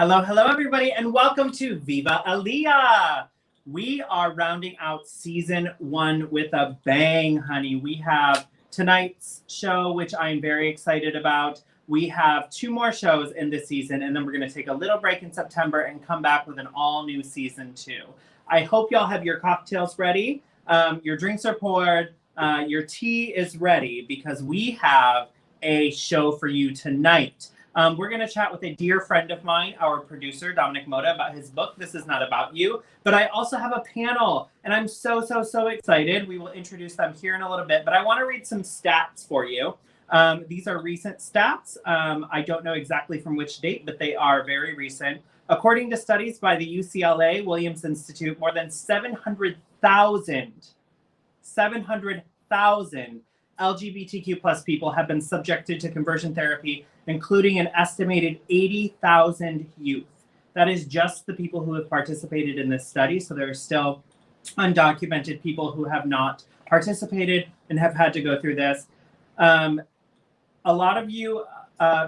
Hello, hello, everybody, and welcome to Viva Aaliyah. We are rounding out season 1 with a bang, honey. We have tonight's show, which I'm very excited about. We have 2 more shows in this season, and then we're going to take a little break in September and come back with an all-new season 2. I hope y'all have your cocktails ready, your drinks are poured, your tea is ready, because we have a show for you tonight. We're going to chat with a dear friend of mine, our producer, Dominic Mota, about his book, This Is Not About You. But I also have a panel, and I'm so excited. We will introduce them here in a little bit, but I want to read some stats for you. These are recent stats. I don't know exactly from which date, but they are very recent. According to studies by the UCLA Williams Institute, more than 700,000 LGBTQ plus people have been subjected to conversion therapy, including an estimated 80,000 youth. That is just the people who have participated in this study. So there are still undocumented people who have not participated and have had to go through this. A lot of you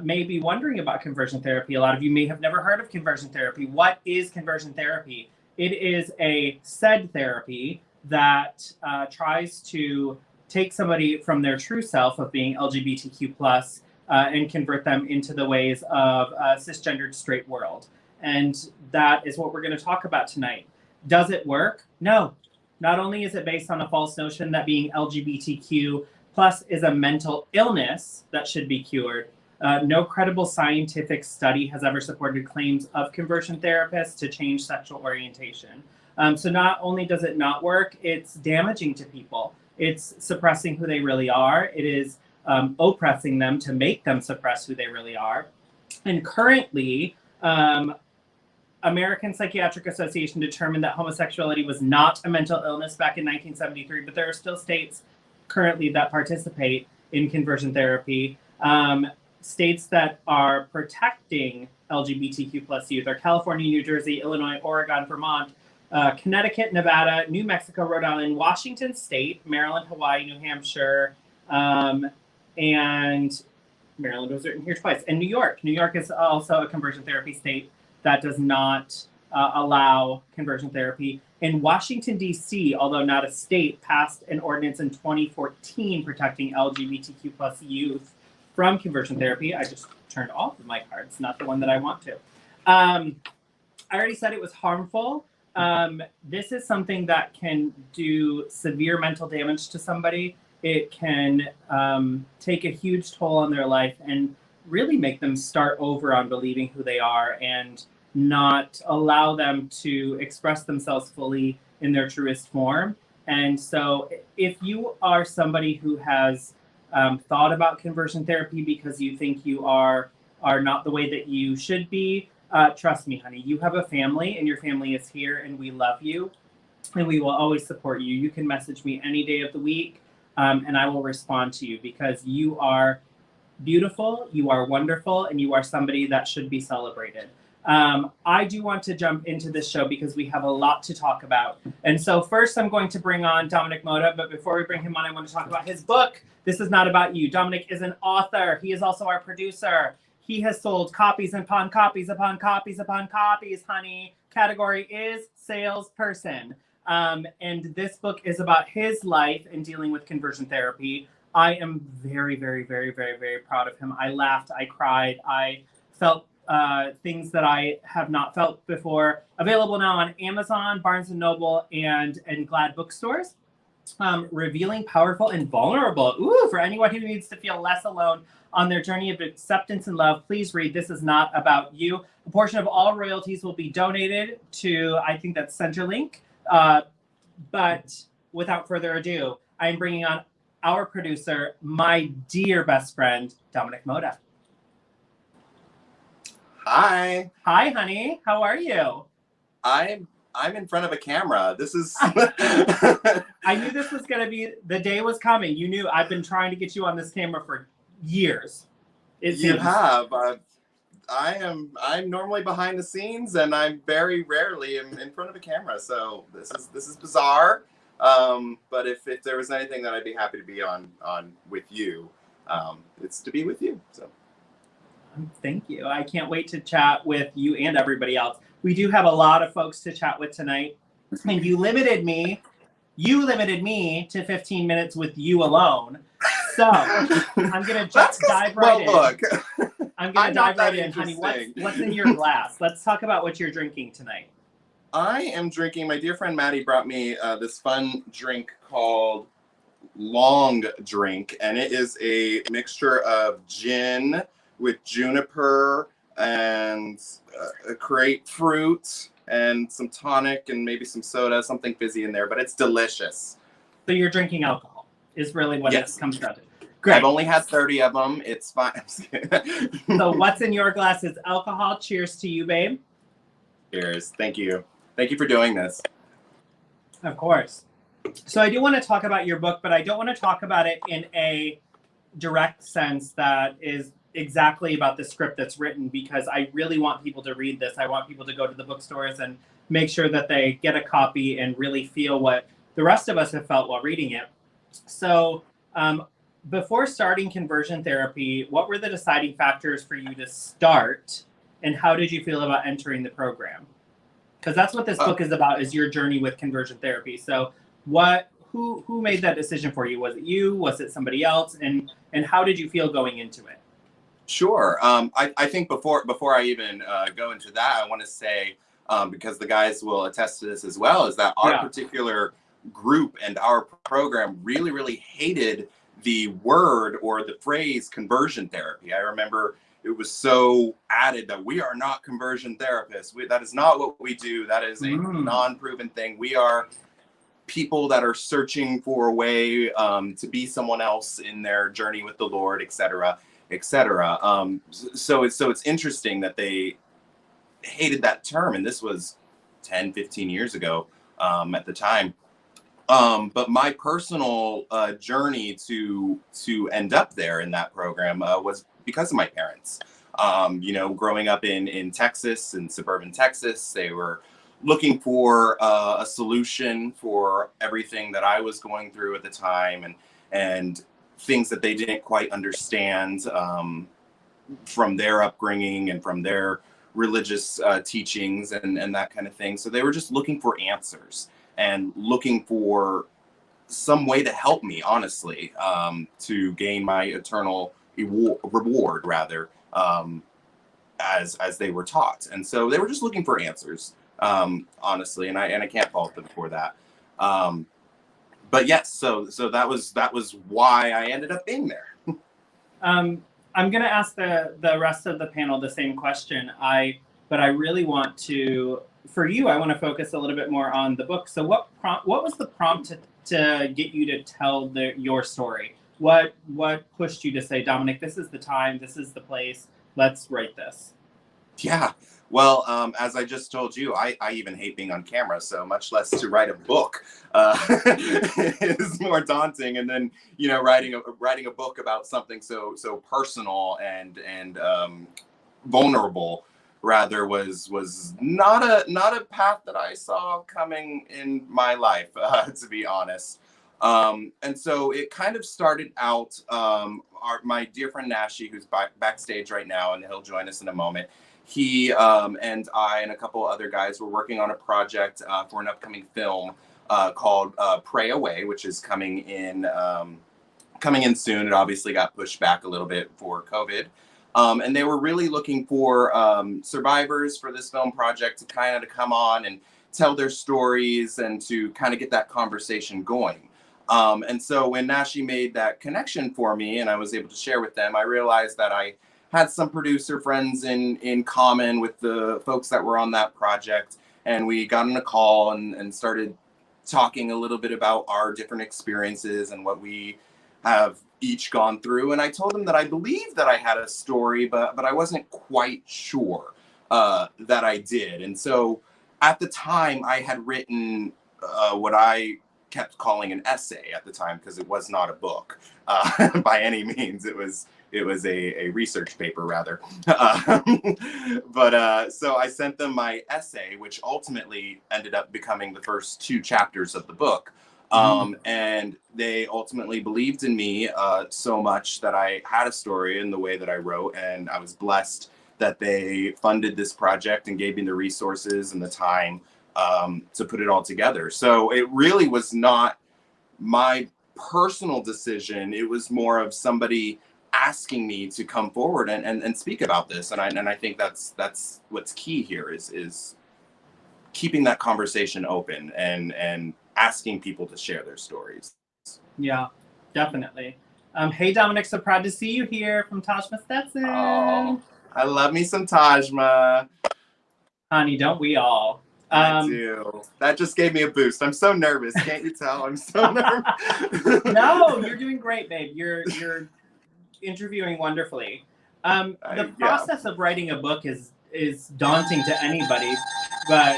may be wondering about conversion therapy. A lot of you may have never heard of conversion therapy. What is conversion therapy? It is a said therapy that tries to take somebody from their true self of being LGBTQ plus and convert them into the ways of a cisgendered straight world. And that is what we're going to talk about tonight. Does it work? No. Not only is it based on a false notion that being LGBTQ plus is a mental illness that should be cured, no credible scientific study has ever supported claims of conversion therapists to change sexual orientation. So not only does it not work, it's damaging to people. It's suppressing who they really are. It is oppressing them to make them suppress who they really are. And currently, American Psychiatric Association determined that homosexuality was not a mental illness back in 1973, but there are still states currently that participate in conversion therapy. States that are protecting LGBTQ plus youth are California, New Jersey, Illinois, Oregon, Vermont, Connecticut, Nevada, New Mexico, Rhode Island, Washington State, Maryland, Hawaii, New Hampshire, and Maryland was written here twice, and New York. New York is also a conversion therapy state that does not allow conversion therapy. And Washington, D.C., although not a state, passed an ordinance in 2014 protecting LGBTQ plus youth from conversion therapy. I just turned off of my cards, not the one that I want to. I already said it was harmful. This is something that can do severe mental damage to somebody. It can take a huge toll on their life and really make them start over on believing who they are and not allow them to express themselves fully in their truest form. And so if you are somebody who has thought about conversion therapy because you think you are not the way that you should be, trust me, honey, you have a family and your family is here and we love you and we will always support you. You can message me any day of the week and I will respond to you because you are beautiful, you are wonderful, and you are somebody that should be celebrated. I do want to jump into this show because we have a lot to talk about. And so first I'm going to bring on Dominic Mota, but before we bring him on, I want to talk about his book, This Is Not About You. Dominic is an author. He is also our producer. He has sold copies upon copies upon copies upon copies, honey. Category is salesperson. And this book is about his life and dealing with conversion therapy. I am very proud of him. I laughed, I cried, I felt things that I have not felt before. Available now on Amazon, Barnes & Noble, and Glad bookstores. Revealing, powerful, and vulnerable. Ooh, for anyone who needs to feel less alone on their journey of acceptance and love, please read This Is Not About You. A portion of all royalties will be donated to, I think that's Centrelink. But without further ado, I'm bringing on our producer, my dear best friend, Dominic Mota. Hi. Hi, honey. How are you? I'm in front of a camera. This is... I knew this was going to be... The day was coming. You knew. I've been trying to get you on this camera for years. You have. I'm normally behind the scenes, and I'm very rarely in front of a camera. So this is bizarre. But if there was anything that I'd be happy to be on with you, it's to be with you. So Thank you. I can't wait to chat with you and everybody else. We do have a lot of folks to chat with tonight, and you limited me to 15 minutes with you alone. So I'm gonna just dive right in. Look, I'm gonna dive right in, honey. What's in your glass? Let's talk about what you're drinking tonight. I am drinking. My dear friend Maddie brought me this fun drink called Long Drink, and it is a mixture of gin with juniper and a grapefruit and some tonic and maybe some soda, something fizzy in there, but it's delicious. So you're drinking alcohol is really what Yes. it comes down to. Great. I've only had 30 of them. It's fine. So what's in your glass is alcohol. Cheers to you, babe. Cheers. Thank you. Thank you for doing this. Of course. So I do want to talk about your book, but I don't want to talk about it in a direct sense that is exactly about the script that's written, because I really want people to read this. I want people to go to the bookstores and make sure that they get a copy and really feel what the rest of us have felt while reading it. So before starting conversion therapy, what were the deciding factors for you to start, and how did you feel about entering the program? Because that's what this book is about, is your journey with conversion therapy. So who made that decision for you? Was it you? Was it somebody else? And how did you feel going into it? Sure. I think before I even go into that, I want to say, because the guys will attest to this as well, is that our particular group and our program really, really hated the word or the phrase conversion therapy. I remember it was so added that we are not conversion therapists. That is not what we do. That is a non-proven thing. We are people that are searching for a way to be someone else in their journey with the Lord, etc., etc. So it's interesting that they hated that term, and this was 10, 15 years ago at the time. But my personal journey to end up there in that program was because of my parents. Growing up in Texas, in suburban Texas, they were looking for a solution for everything that I was going through at the time, and things that they didn't quite understand from their upbringing and from their religious teachings and that kind of thing. So they were just looking for answers and looking for some way to help me, honestly, to gain my eternal reward, rather, as they were taught. And so they were just looking for answers, honestly, and I can't fault them for that. But yes, so that was why I ended up being there. I'm going to ask the rest of the panel the same question. But I really want to, for you, I want to focus a little bit more on the book. So what was the prompt to get you to tell your story? What pushed you to say, Dominic, this is the time, this is the place, let's write this? Yeah. Well, as I just told you, I even hate being on camera, so much less to write a book is more daunting. And then, writing a book about something so personal and vulnerable, rather, was not a path that I saw coming in my life, to be honest. And so it kind of started out. My dear friend Nashi, who's backstage right now, and he'll join us in a moment. He and I and a couple other guys were working on a project for an upcoming film called Pray Away, which is coming in soon. It obviously got pushed back a little bit for COVID. And they were really looking for survivors for this film project to kind of come on and tell their stories and to kind of get that conversation going. And so when Nashi made that connection for me and I was able to share with them, I realized that I had some producer friends in common with the folks that were on that project. And we got on a call and started talking a little bit about our different experiences and what we have each gone through. And I told them that I believed that I had a story, but I wasn't quite sure that I did. And so at the time I had written what I kept calling an essay at the time, because it was not a book by any means. It was a research paper, rather. But so I sent them my essay, which ultimately ended up becoming the first 2 chapters of the book. And they ultimately believed in me so much that I had a story in the way that I wrote, and I was blessed that they funded this project and gave me the resources and the time to put it all together. So it really was not my personal decision. It was more of somebody asking me to come forward and speak about this. And I think that's what's key here is keeping that conversation open and asking people to share their stories. Yeah, definitely. Hey, Dominic, so proud to see you here from Tajma Stetson. Oh, I love me some Tajma. Honey, don't we all? I do. That just gave me a boost. I'm so nervous. Can't you tell? I'm so nervous. No, you're doing great, babe. You're interviewing wonderfully. The process of writing a book is daunting to anybody, but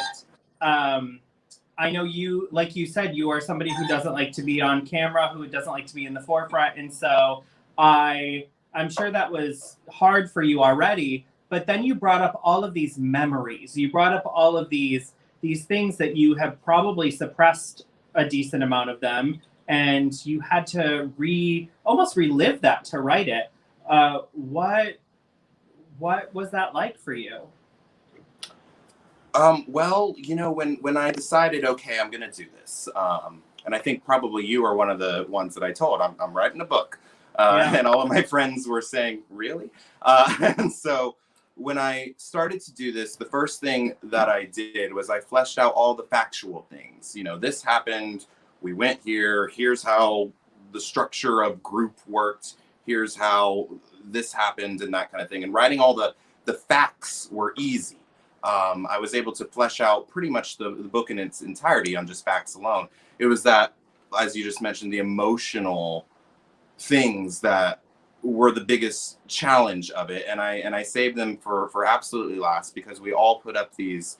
I know you, like you said, you are somebody who doesn't like to be on camera, who doesn't like to be in the forefront, and so I'm sure that was hard for you already. But then you brought up all of these memories. You brought up all of these things that you have probably suppressed a decent amount of them, and you had to almost relive that to write it. What was that like for you? Well, when I decided, okay, I'm going to do this, and I think probably you are one of the ones that I told, I'm writing a book, and all of my friends were saying, really? And so when I started to do this, the first thing that I did was I fleshed out all the factual things. This happened, we went here, here's how the structure of group worked, here's how this happened, and that kind of thing. And writing all the facts were easy. I was able to flesh out pretty much the book in its entirety on just facts alone. It was that, as you just mentioned, the emotional things that were the biggest challenge of it, and I saved them for absolutely last, because we all put up these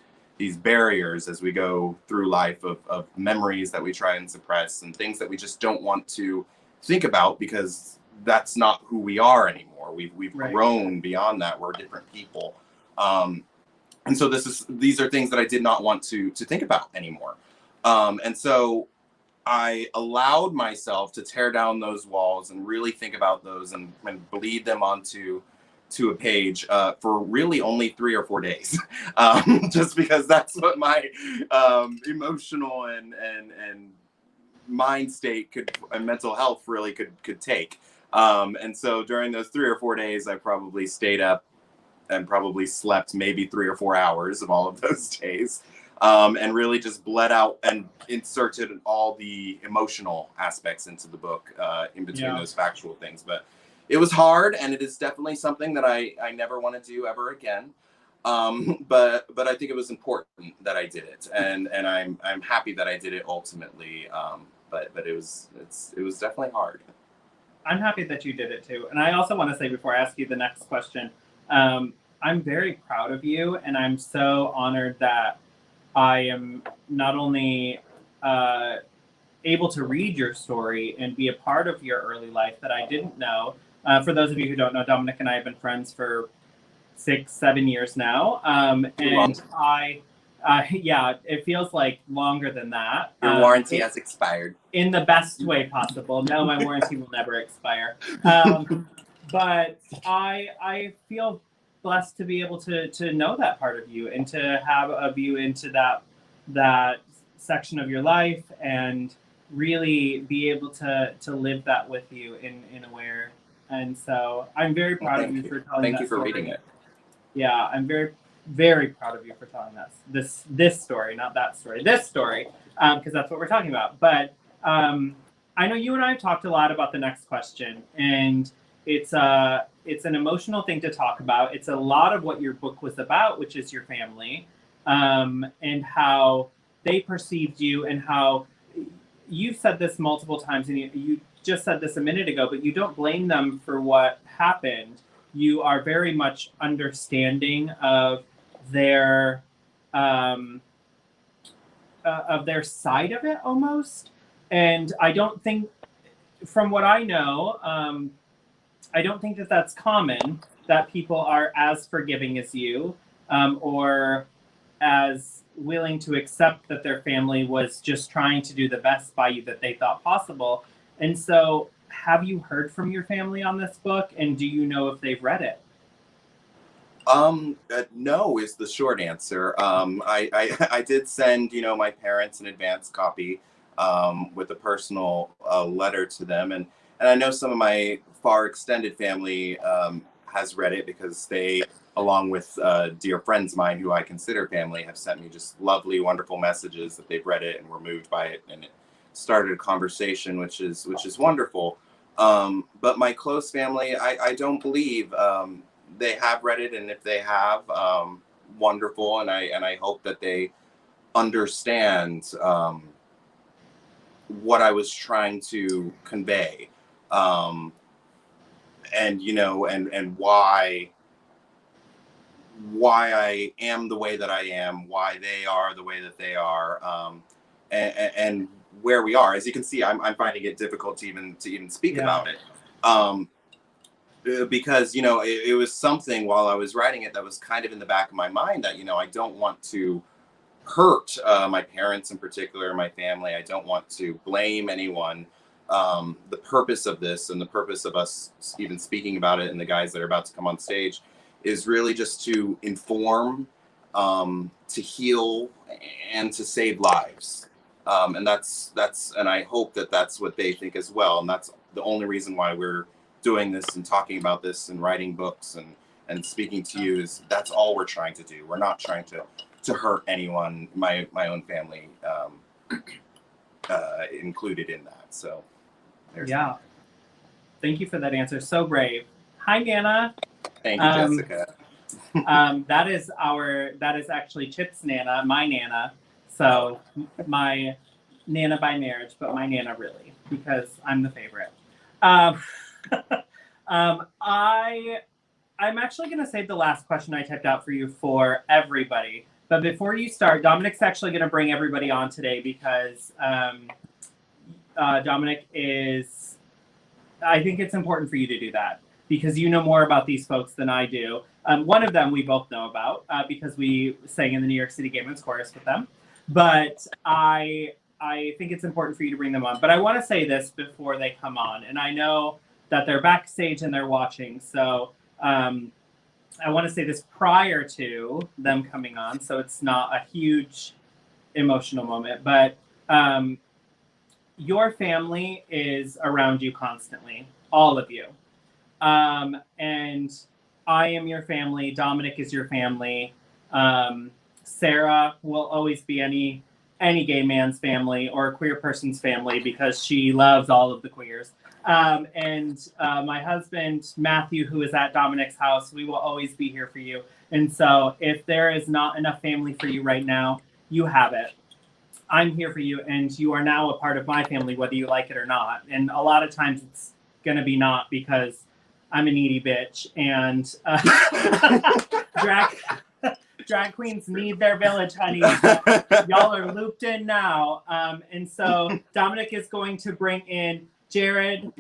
barriers as we go through life of memories that we try and suppress and things that we just don't want to think about because that's not who we are anymore. We've Right. grown beyond that. We're different people. And so these are things that I did not want to think about anymore. And so I allowed myself to tear down those walls and really think about those and bleed them onto a page for really only 3 or 4 days, just because that's what my emotional and mind state and mental health really could take. And so during those 3 or 4 days, I probably stayed up and probably slept maybe 3 or 4 hours of all of those days. And really just bled out and inserted all the emotional aspects into the book in between those factual things. But it was hard, and it is definitely something that I never want to do ever again. But I think it was important that I did it, and I'm happy that I did it ultimately. But it was definitely hard. I'm happy that you did it too. And I also want to say, before I ask you the next question, I'm very proud of you, and I'm so honored that I am not only able to read your story and be a part of your early life that I didn't know. For those of you who don't know, Dominic and I have been friends for 6-7 years now. And it feels like longer than that. Your warranty has expired. In the best way possible. No, my warranty will never expire. But I feel blessed to be able to know that part of you and to have a view into that section of your life and really be able to live that with you in a way. And so I'm very proud of you for telling that. Thank you for reading it. Yeah, I'm very, very proud of you for telling us this story, not that story, this story, because that's what we're talking about. But I know you and I have talked a lot about the next question, and it's an emotional thing to talk about. It's a lot of what your book was about, which is your family, and how they perceived you, and how you've said this multiple times, and you just said this a minute ago, but you don't blame them for what happened. You are very much understanding of their side of it almost. And I don't think, from what I know, I don't think that that's common, that people are as forgiving as you, or as willing to accept that their family was just trying to do the best by you that they thought possible. And so, have you heard from your family on this book, and do you know if they've read it? No is the short answer. I did send, my parents an advance copy with a personal letter to them, and I know some of my far extended family has read it because they, along with dear friends of mine who I consider family, have sent me just lovely, wonderful messages that they've read it and were moved by it, and it started a conversation, which is wonderful. But my close family, I don't believe. They have read it, and if they have, wonderful, and I hope that they understand what I was trying to convey, and and why I am the way that I am, why they are the way that they are, and where we are. As you can see, I'm finding it difficult to even speak about it. Because it was something while I was writing it that was kind of in the back of my mind that I don't want to hurt my parents in particular, my family. I don't want to blame anyone. The purpose of this and the purpose of us even speaking about it and the guys that are about to come on stage is really just to inform, to heal, and to save lives. And that's and I hope that that's what they think as well. And that's the only reason why we're doing this and talking about this and writing books and speaking to you is that's all we're trying to do. We're not trying to hurt anyone, my own family included in that. So that. Thank you for that answer. So brave. Hi, Nana. Thank you, Jessica. That is actually Chip's Nana, my Nana. So my Nana by marriage, but my Nana really, because I'm the favorite. I'm actually going to save the last question I typed out for you for everybody. But before you start, Dominic's actually going to bring everybody on today because Dominic is, I think it's important for you to do that because you know more about these folks than I do. One of them we both know about because we sang in the New York City Gay Men's Chorus with them. But I think it's important for you to bring them on. But I want to say this before they come on. And I know that they're backstage and they're watching. So I want to say this prior to them coming on. So it's not a huge emotional moment. But your family is around you constantly. All of you. And I am your family. Dominic is your family. Sarah will always be any gay man's family or a queer person's family because she loves all of the queers. And my husband, Matthew, who is at Dominic's house, we will always be here for you. And so if there is not enough family for you right now, you have it. I'm here for you, and you are now a part of my family, whether you like it or not. And a lot of times it's going to be not because I'm a needy bitch. And drag queens need their village, honey. Y'all are looped in now. And so Dominic is going to bring in Jared,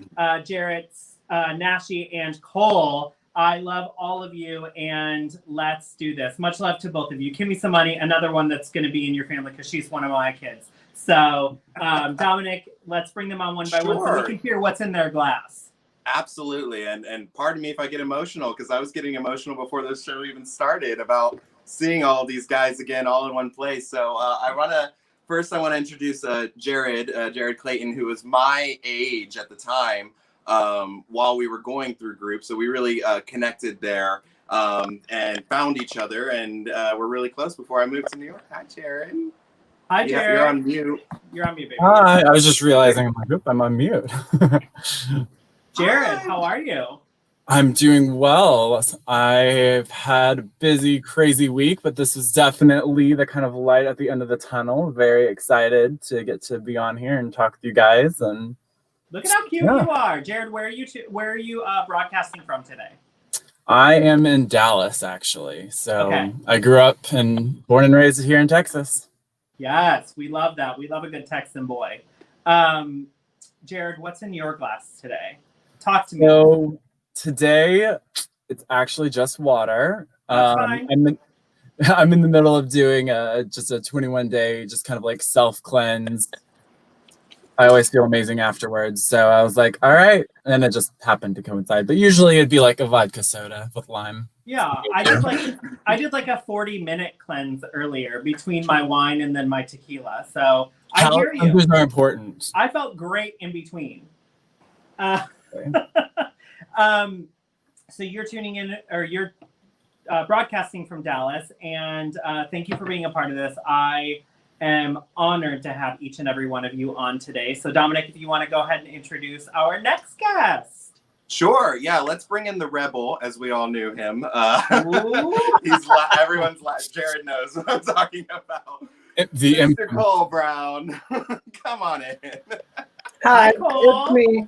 Jarrett's, Nashi, and Cole. I love all of you, and let's do this. Much love to both of you. Give me some money. Another one that's going to be in your family because she's one of my kids. So, Dominic, let's bring them on one by one so we can hear what's in their glass. Absolutely. And pardon me if I get emotional because I was getting emotional before this show even started about seeing all these guys again all in one place. So I want to introduce Jared Clayton, who was my age at the time while we were going through groups. So we really connected there and found each other, and we're really close before I moved to New York. Hi, Jared. Hi, Jared. You're on mute. You're on mute, baby. Hi. I was just realizing I'm on mute. Jared, how are you? I'm doing well. I've had a busy, crazy week, but this is definitely the kind of light at the end of the tunnel. Very excited to get to be on here and talk with you guys. And look at how cute you are, Jared. Where are you broadcasting from today? I am in Dallas, actually. So okay. I grew up and born and raised here in Texas. Yes, we love that. We love a good Texan boy. Jared, what's in your glass today? Talk to me. So today, it's actually just water. That's fine. I'm in the middle of doing just a 21-day, just kind of like self cleanse. I always feel amazing afterwards. So I was like, all right. And it just happened to coincide. But usually it'd be like a vodka soda with lime. Yeah, I did like a 40-minute cleanse earlier between my wine and then my tequila. So I hear you. Calories are important. I felt great in between. Okay. So you're tuning in, or you're broadcasting from Dallas, and thank you for being a part of this. I am honored to have each and every one of you on today. So Dominic, if you want to go ahead and introduce our next guest. Sure. Yeah. Let's bring in the rebel, as we all knew him. Everyone's Jared knows what I'm talking about. Mr. Cole Brown. Come on in. Hi, Cole. it's me.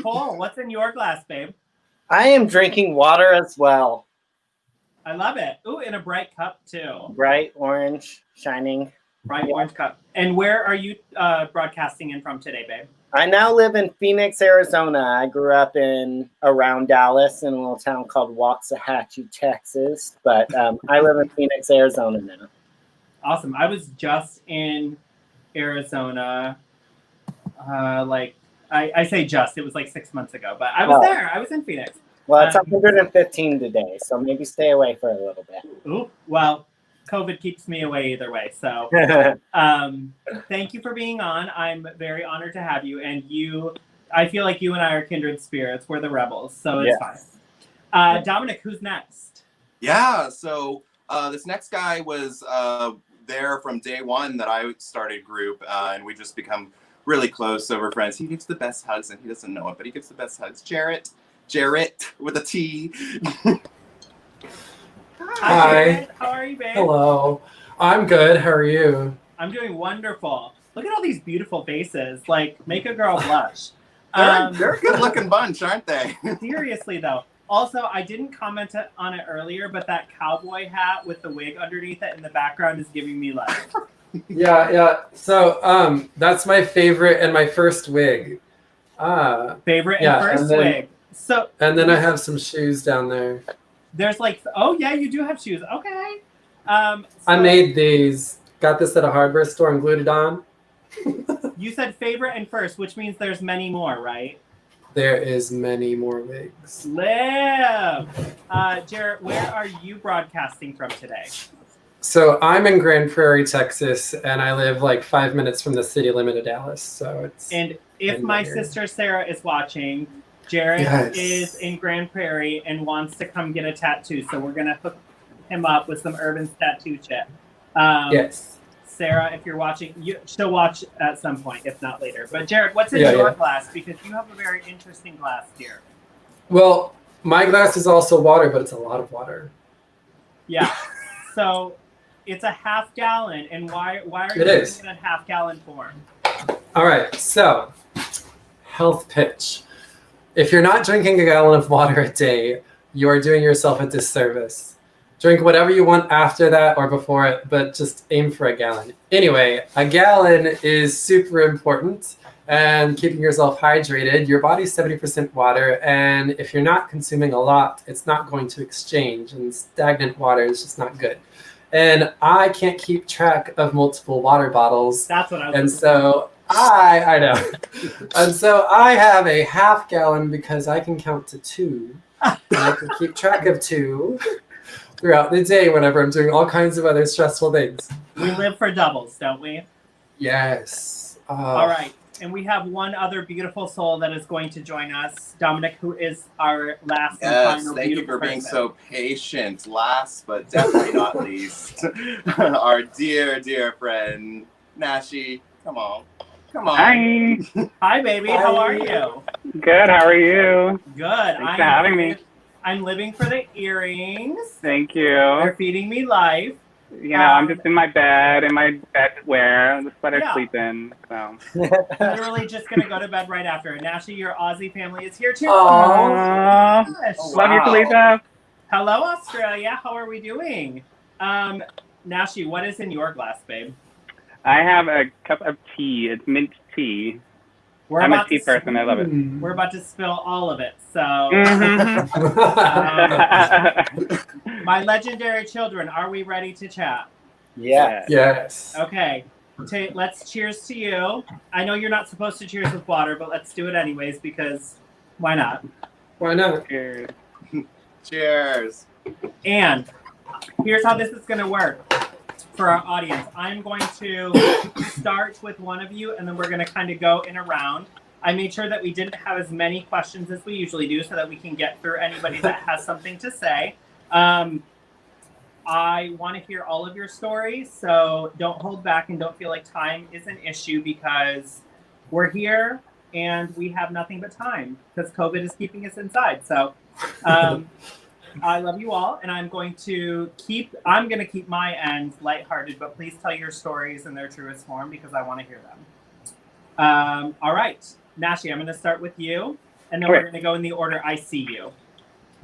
Cole, what's in your glass, babe? I am drinking water as well. I love it. Ooh, in a bright cup too. Bright orange, shining. Bright orange cup. And where are you broadcasting in from today, babe? I now live in Phoenix, Arizona. I grew up around Dallas in a little town called Waxahachie, Texas. But I live in Phoenix, Arizona now. Awesome. I was just in Arizona. I say just, it was like 6 months ago, but I was there. I was in Phoenix. Well, it's 115 today, so maybe stay away for a little bit. Ooh, well, COVID keeps me away either way. So thank you for being on. I'm very honored to have you. And I feel like you and I are kindred spirits. We're the rebels, so it's fine. Dominic, who's next? Yeah, so this next guy was there from day one that I started group, and we just become really close over friends. He gives the best hugs, and he doesn't know it, but he gives the best hugs. Jarrett with a T. Hi. How are you, babe? Hello. I'm good. How are you? I'm doing wonderful. Look at all these beautiful faces. Like, make a girl blush. They're a good-looking bunch, aren't they? Seriously, though. Also, I didn't comment on it earlier, but that cowboy hat with the wig underneath it in the background is giving me life. Yeah. So, that's my favorite and my first wig. Favorite and first wig. So. And then I have some shoes down there. There's like, oh yeah, you do have shoes. Okay. I made these. Got this at a hardware store and glued it on. You said favorite and first, which means there's many more, right? There is many more wigs. Live. Jarrett, where are you broadcasting from today? So I'm in Grand Prairie, Texas, and I live like 5 minutes from the city limit of Dallas. So it's. And if my sister Sarah is watching, Jared is in Grand Prairie and wants to come get a tattoo, so we're gonna hook him up with some Urban's tattoo chip. Yes. Sarah, if you're watching, she'll watch at some point, if not later. But Jared, what's in your glass? Because you have a very interesting glass here. Well, my glass is also water, but it's a lot of water. Yeah. So it's a half gallon, and why are you using it in half gallon form? All right. So, health pitch. If you're not drinking a gallon of water a day, you are doing yourself a disservice. Drink whatever you want after that or before it, but just aim for a gallon. Anyway, a gallon is super important, and keeping yourself hydrated. Your body's 70% water, and if you're not consuming a lot, it's not going to exchange, and stagnant water is just not good. And I can't keep track of multiple water bottles. That's what I was. And so I know. And so I have a half gallon because I can count to 2. And I can keep track of 2 throughout the day whenever I'm doing all kinds of other stressful things. We live for doubles, don't we? Yes. All right. And we have one other beautiful soul that is going to join us, Dominic, who is our last and final thank you for person. being so patient. Last but definitely not least, our dear friend, Nashi. Come on. Hi. Hi, baby. How are you? Good. How are you? Good. Thanks for having me. I'm living for the earrings. Thank you. They're feeding me life. You know, I'm just in my bed wear, the sweater sleep in. So literally just gonna go to bed right after. Nashi, your Aussie family is here too. Aww. Love you, Felicia. Hello, Australia. How are we doing? Nashi, what is in your glass, babe? I have a cup of tea. It's mint tea. I'm a tea person. I love it. We're about to spill all of it. So My legendary children, are we ready to chat? Yeah. Yes. Okay, let's cheers to you. I know you're not supposed to cheers with water, but let's do it anyways because why not? Why not? Cheers. Cheers. And here's how this is going to work for our audience. I'm going to start with one of you, and then we're going to kind of go in a round. I made sure that we didn't have as many questions as we usually do so that we can get through anybody that has something to say. I want to hear all of your stories, so don't hold back and don't feel like time is an issue because we're here and we have nothing but time because COVID is keeping us inside. So I love you all, and I'm going to keep my end lighthearted, but please tell your stories in their truest form because I want to hear them. All right, Nashi, I'm going to start with you, and then we're going to go in the order I see you.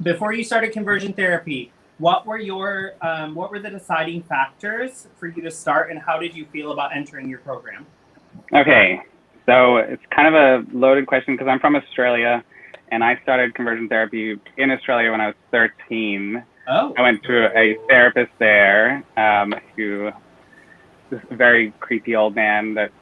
Before you started conversion therapy, what were the deciding factors for you to start, and how did you feel about entering your program? Okay, so it's kind of a loaded question because I'm from Australia, and I started conversion therapy in Australia when I was 13. Oh. I went to a therapist there who was a very creepy old man that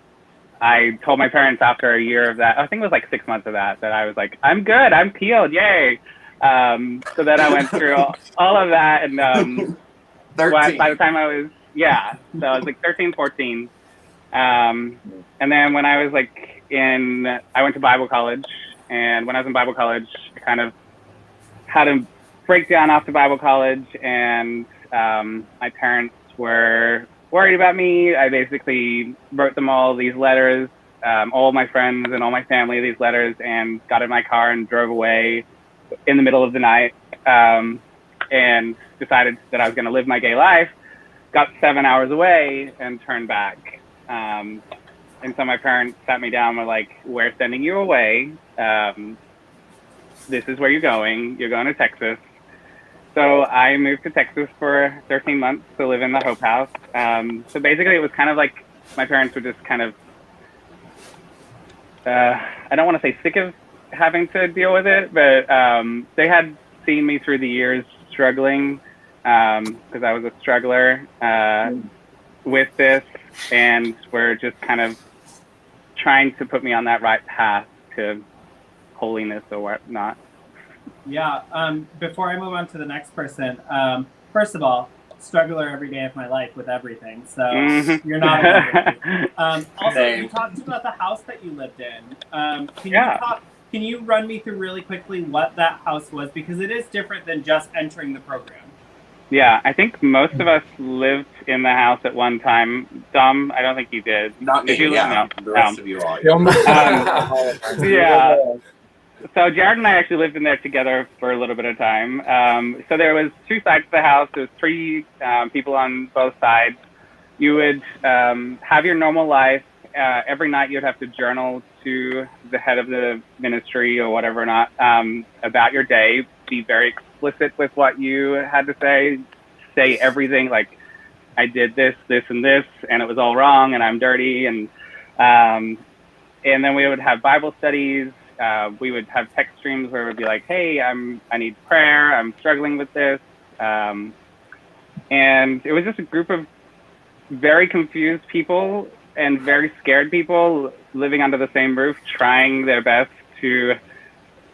I told my parents after a year of that, I think it was like 6 months of that I was like, I'm good, I'm healed, yay. So then I went through all of that, and by the time I was, so I was like 13, 14. And then when I was like I went to Bible college, and when I was in Bible college, I kind of had a breakdown after Bible college, and my parents were worried about me. I basically wrote them all these letters, all my friends and all my family these letters, and got in my car and drove away in the middle of the night, and decided that I was going to live my gay life. Got 7 hours away and turned back. And so my parents sat me down and were like, we're sending you away. This is where you're going. You're going to Texas. So I moved to Texas for 13 months to live in the Hope House. So basically it was kind of like my parents were just kind of, I don't want to say sick of having to deal with it, but they had seen me through the years struggling because I was a struggler with this, and were just kind of trying to put me on that right path to holiness or whatnot. Yeah. Before I move on to the next person, first of all, struggler every day of my life with everything. So you're not alone. Also, you talked about the house that you lived in. Can you run me through really quickly what that house was? Because it is different than just entering the program. Yeah, I think most of us lived in the house at one time. Dom, I don't think you did. Not me, did you yeah. The rest of you all. Yeah. So Jared and I actually lived in there together for a little bit of time. So there was two sides to the house. There was three people on both sides. You would have your normal life. Every night you'd have to journal to the head of the ministry or whatever or not about your day. Be very explicit with what you had to say. Say everything like, I did this, this, and this, and it was all wrong, and I'm dirty. And then we would have Bible studies. We would have text streams where it would be like, hey, I need prayer. I'm struggling with this. And it was just a group of very confused people and very scared people living under the same roof, trying their best to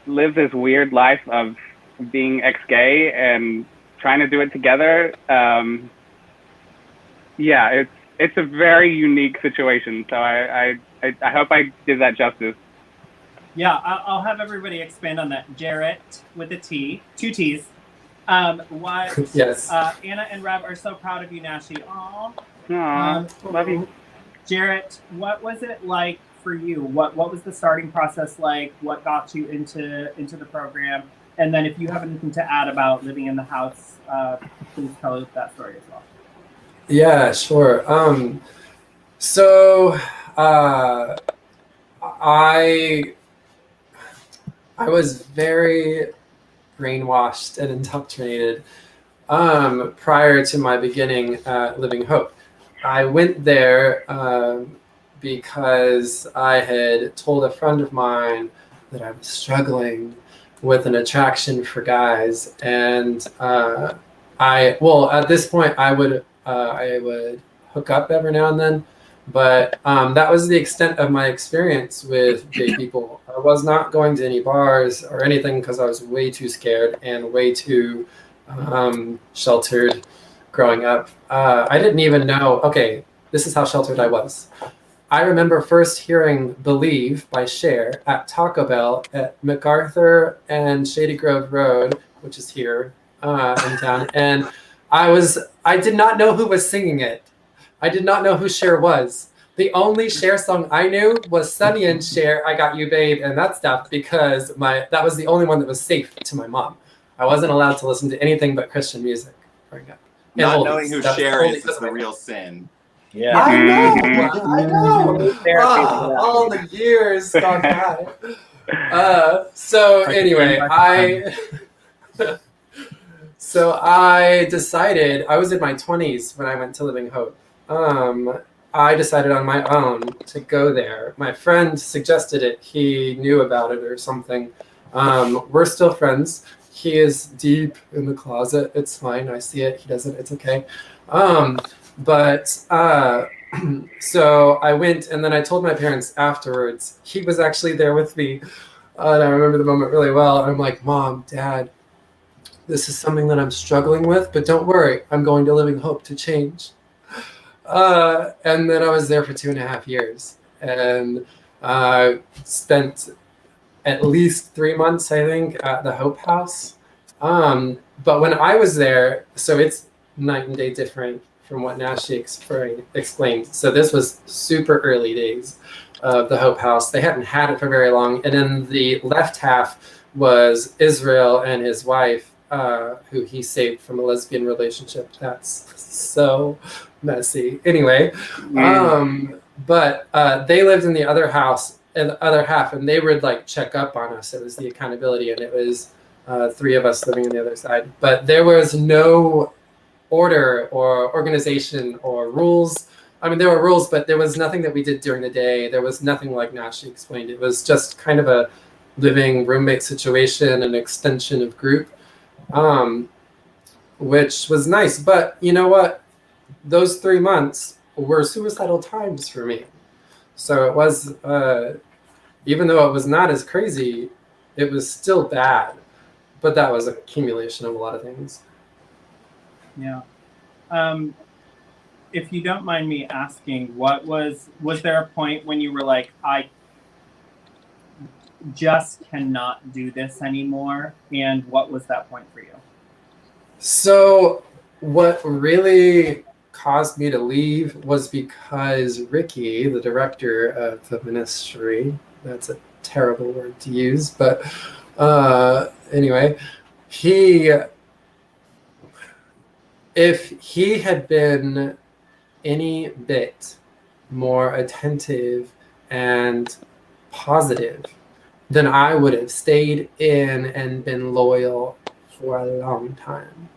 live this weird life of being ex-gay and trying to do it together. It's a very unique situation. So I hope I did that justice. Yeah, I'll have everybody expand on that. Jarrett with a T, 2 T's. Yes. Anna and Rev are so proud of you, Nashi. Aww, love you. Jarrett, what was it like for you? What was the starting process like? What got you into the program? And then if you have anything to add about living in the house, please tell us that story as well. Yeah, sure. So I was very brainwashed and indoctrinated prior to my beginning Living Hope. I went there because I had told a friend of mine that I was struggling with an attraction for guys, and At this point I would hook up every now and then, but that was the extent of my experience with gay people. I was not going to any bars or anything because I was way too scared and way too sheltered growing up. I didn't even know. Okay, this is how sheltered I was. I remember first hearing "Believe" by Cher at Taco Bell at MacArthur and Shady Grove Road, which is here in town, and I did not know who was singing it. I did not know who Cher was. The only Cher song I knew was Sonny and Cher, "I Got You Babe," and that stuff, because that was the only one that was safe to my mom. I wasn't allowed to listen to anything but Christian music growing up. Not knowing who Cher is the real sin. Yeah. I know. Therapy for that. All the years gone by. So anyway, I decided, I was in my 20s when I went to Living Hope. I decided on my own to go there. My friend suggested it. He knew about it or something. We're still friends. He is deep in the closet. It's fine. I see it. He doesn't. It's okay. So I went, and then I told my parents afterwards. He was actually there with me, and I remember the moment really well. I'm like, "Mom, Dad, this is something that I'm struggling with, but don't worry, I'm going to Living Hope to change." And then I was there for 2.5 years, and spent at least 3 months, I think, at the Hope House. But when I was there, so it's night and day different from what Nashi explained. So this was super early days of the Hope House. They hadn't had it for very long. And in the left half was Israel and his wife, who he saved from a lesbian relationship. That's so messy. Anyway, but they lived in the other house, in the other half, and they would like check up on us. It was the accountability, and it was 3 of us living on the other side. But there was no order or organization or rules. I mean, there were rules, but there was nothing that we did during the day. There was nothing like Nashi explained. It was just kind of a living roommate situation, an extension of group, which was nice. But you know what? Those 3 months were suicidal times for me. So it was, even though it was not as crazy, it was still bad. But that was an accumulation of a lot of things. Yeah. If you don't mind me asking, was there a point when you were like, I just cannot do this anymore? And what was that point for you? So what really caused me to leave was because Ricky, the director of the ministry, that's a terrible word to use, but anyway, if he had been any bit more attentive and positive, then I would have stayed in and been loyal for a long time.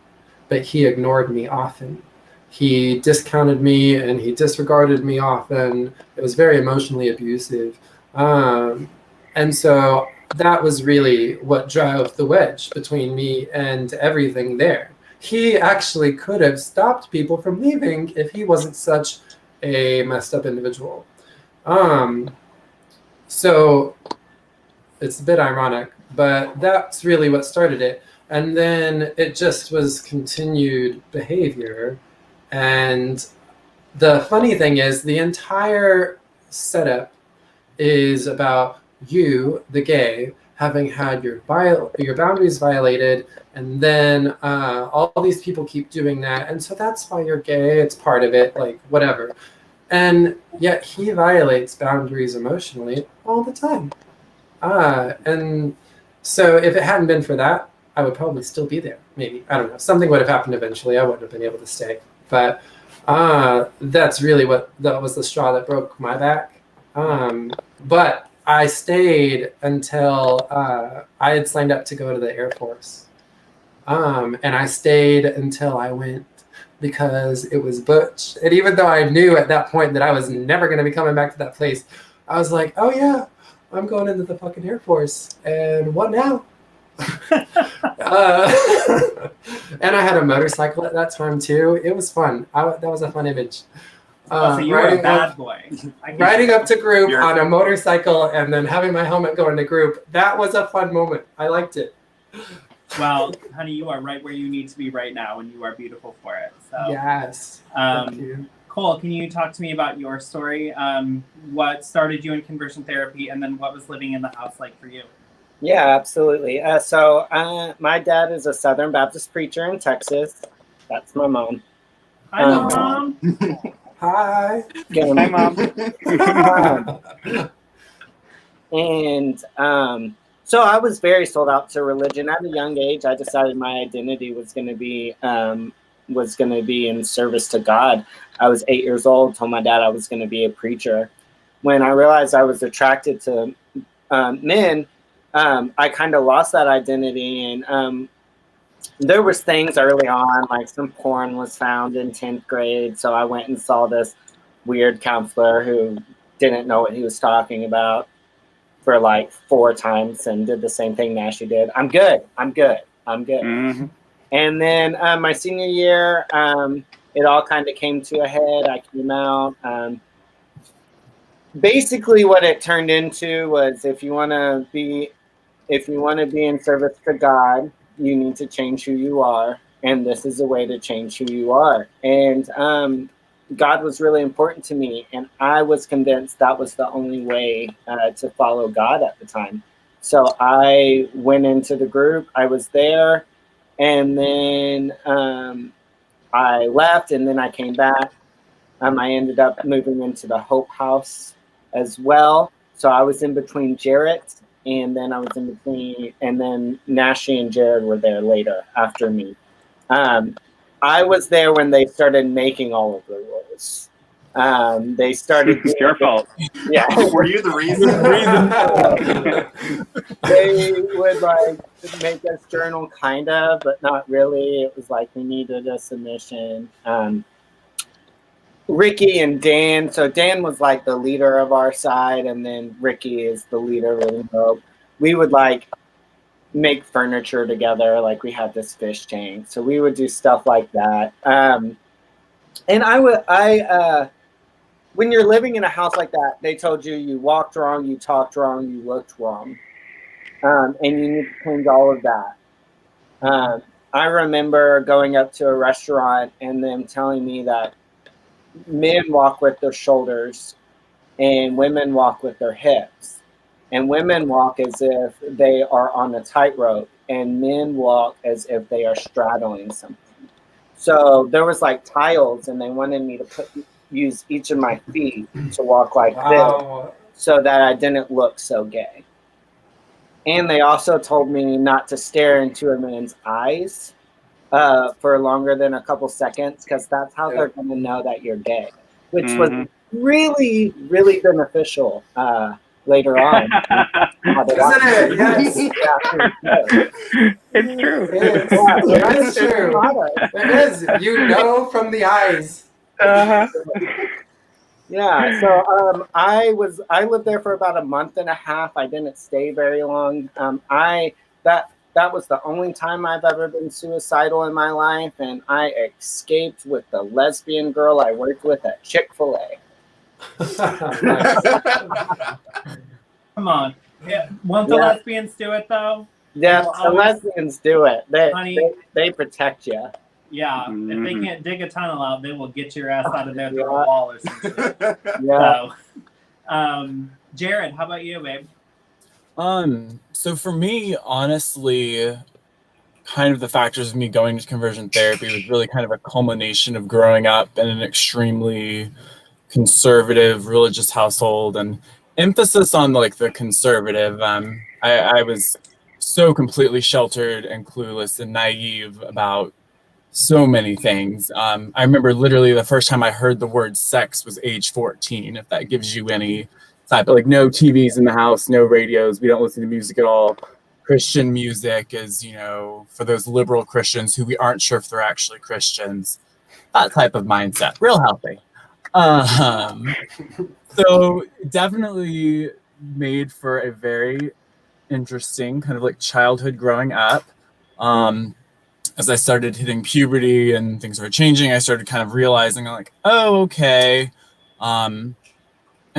But he ignored me often. He discounted me and he disregarded me often. It was very emotionally abusive. And so that was really what drove the wedge between me and everything there. He actually could have stopped people from leaving if he wasn't such a messed up individual. So it's a bit ironic, but that's really what started it. And then it just was continued behavior. And the funny thing is, the entire setup is about you, the gay, having had your boundaries violated, and then all these people keep doing that, and so that's why you're gay. It's part of it, like whatever. And yet he violates boundaries emotionally all the time. And so if it hadn't been for that, I would probably still be there. Maybe, I don't know. Something would have happened eventually. I wouldn't have been able to stay. But that's really that was the straw that broke my back. But I stayed until I had signed up to go to the Air Force. And I stayed until I went because it was butch. And even though I knew at that point that I was never going to be coming back to that place, I was like, oh yeah, I'm going into the fucking Air Force. And what now? And I had a motorcycle at that time too. It was fun. That was a fun image. So you were a bad boy. Riding up to group You're- on a motorcycle and then having my helmet go into group. That was a fun moment. I liked it. Well, honey, you are right where you need to be right now, and you are beautiful for it. So, Yes. Thank you. Cole, can you talk to me about your story? What started you in conversion therapy, and then what was living in the house like for you? Yeah, absolutely. So my dad is a Southern Baptist preacher in Texas. That's my mom. Hi, Mom. Hi. Hi, Mom. And so I was very sold out to religion at a young age. I decided my identity was going to be in service to God. I was 8 years old. Told my dad I was going to be a preacher. When I realized I was attracted to men, I kind of lost that identity, and there was things early on, like some porn was found in 10th grade. So I went and saw this weird counselor who didn't know what he was talking about for like 4 times and did the same thing Nashi did. I'm good. Mm-hmm. And then my senior year, it all kind of came to a head. I came out. Basically, what it turned into was if you want to be in service to God, you need to change who you are, and this is a way to change who you are. And God was really important to me, and I was convinced that was the only way to follow God at the time. So I went into the group. I was there, and then I left, and then I came back. I ended up moving into the Hope House as well. So I was in between Jarrett, and then and then Nashi and Jared were there later after me. I was there when they started making all of the rules. They started. It's your fault. Yeah. Were you the reason? They would like make us journal, kind of, but not really. It was like we needed a submission. Ricky and Dan. So Dan was like the leader of our side, and then Ricky is the leader of Living Hope. We would like make furniture together. Like we had this fish tank, so we would do stuff like that. And when you're living in a house like that, they told you walked wrong, you talked wrong, you looked wrong, and you need to change all of that. I remember going up to a restaurant and them telling me that men walk with their shoulders and women walk with their hips, and women walk as if they are on a tightrope and men walk as if they are straddling something. So there was like tiles, and they wanted me to use each of my feet to walk like this so that I didn't look so gay. And they also told me not to stare into a man's eyes for longer than a couple seconds, because that's how they're going to know that you're gay, which was really, really beneficial later on. Isn't it? Yes. It's true. It is true. It is. You know from the eyes. Uh-huh. Yeah, so I lived there for about a month and a half. I didn't stay very long. That was the only time I've ever been suicidal in my life, and I escaped with the lesbian girl I worked with at Chick-fil-A. Come on. Yeah. Won't the lesbians do it, though? Yeah, the lesbians do it. They protect you. Yeah. If they can't dig a tunnel out, they will get your ass out of there through a wall or something. Yeah. So, Jared, how about you, babe? So for me, honestly, kind of the factors of me going to conversion therapy was really kind of a culmination of growing up in an extremely conservative religious household, and emphasis on like the conservative. I was so completely sheltered and clueless and naive about so many things. I remember literally the first time I heard the word sex was age 14, if that gives you any type of, like, no TVs in the house, no radios, we don't listen to music at all. Christian music is, for those liberal Christians who we aren't sure if they're actually Christians, that type of mindset, real healthy. So definitely made for a very interesting, kind of like childhood growing up. As I started hitting puberty and things were changing, I started kind of realizing like, oh, okay. And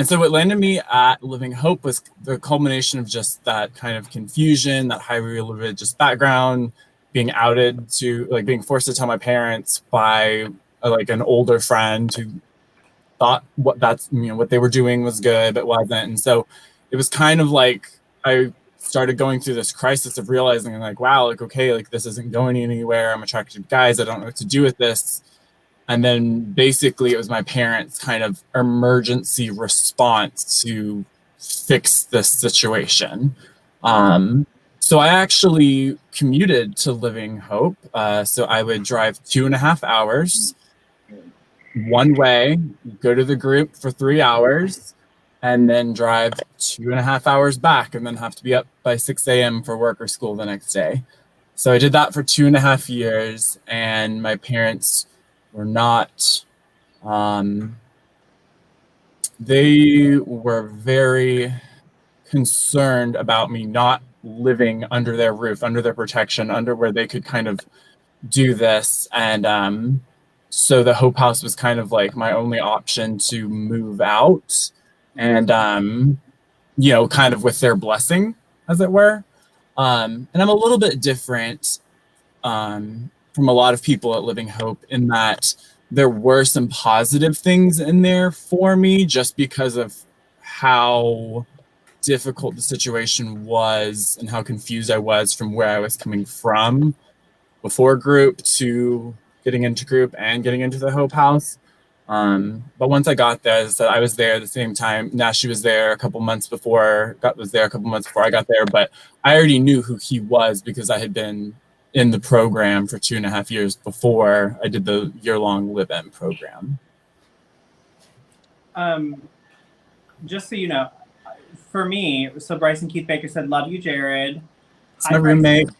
so what landed me at Living Hope was the culmination of just that kind of confusion, that highly religious background, being outed to, like, being forced to tell my parents by like an older friend who thought what they were doing was good but wasn't. And so it was kind of like I started going through this crisis of realizing like, wow, like, okay, like this isn't going anywhere. I'm attracted to guys. I don't know what to do with this. And then basically it was my parents' kind of emergency response to fix this situation. So I actually commuted to Living Hope. So I would drive 2.5 hours one way, go to the group for 3 hours, and then drive 2.5 hours back, and then have to be up by 6 a.m. for work or school the next day. So I did that for 2.5 years, and my parents were not, they were very concerned about me not living under their roof, under their protection, under where they could kind of do this. And so the Hope House was kind of like my only option to move out, and kind of with their blessing, as it were. And I'm a little bit different from a lot of people at Living Hope in that there were some positive things in there for me just because of how difficult the situation was and how confused I was from where I was coming from before group to getting into group and getting into the Hope House. But once I got there, as I said, I was there at the same time. Nashi was there a couple months before I got there, but I already knew who he was because I had been in the program for 2.5 years before I did the year-long live-in program. Just so you know, for me, so Bryson Keith Baker said, "Love you, Jared." It's my roommate.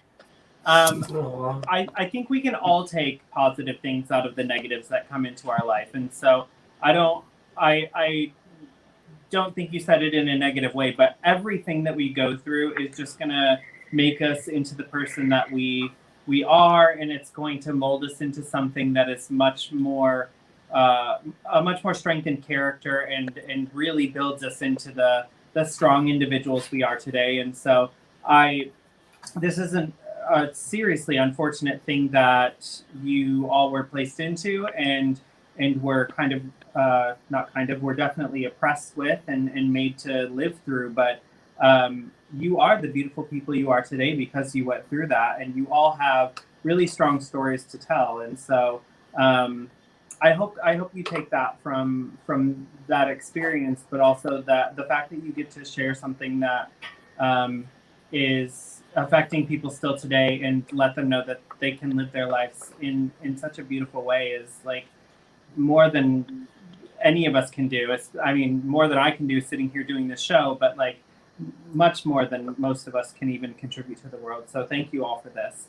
I think we can all take positive things out of the negatives that come into our life, and so I don't think you said it in a negative way, but everything that we go through is just gonna make us into the person that we are, and it's going to mold us into something that is much more a much more strengthened character, and really builds us into the strong individuals we are today. And so this isn't a seriously unfortunate thing that you all were placed into and were kind of we're definitely oppressed with and made to live through, but you are the beautiful people you are today because you went through that, and you all have really strong stories to tell. And so I hope you take that from that experience, but also that the fact that you get to share something that is affecting people still today and let them know that they can live their lives in such a beautiful way is like more than any of us can do. More than I can do sitting here doing this show, but like much more than most of us can even contribute to the world. So thank you all for this.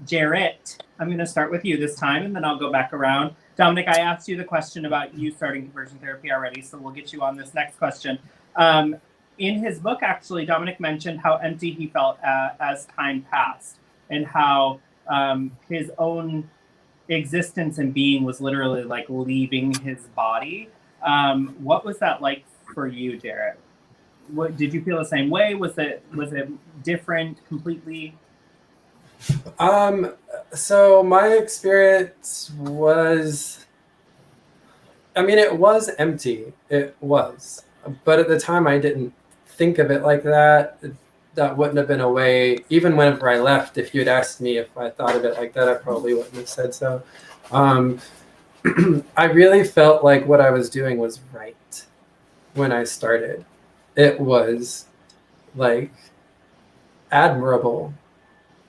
Jarrett, I'm going to start with you this time, and then I'll go back around. Dominic, I asked you the question about you starting conversion therapy already, so we'll get you on this next question. In his book, actually, Dominic mentioned how empty he felt as time passed, and how his own existence and being was literally like leaving his body. What was that like for you, Jarrett? What did you feel the same way? Was it different completely? So my experience was, it was empty. It was, but at the time I didn't think of it like that. That wouldn't have been a way, even whenever I left, if you'd asked me if I thought of it like that, I probably wouldn't have said so. I really felt like what I was doing was right when I started. It was like admirable.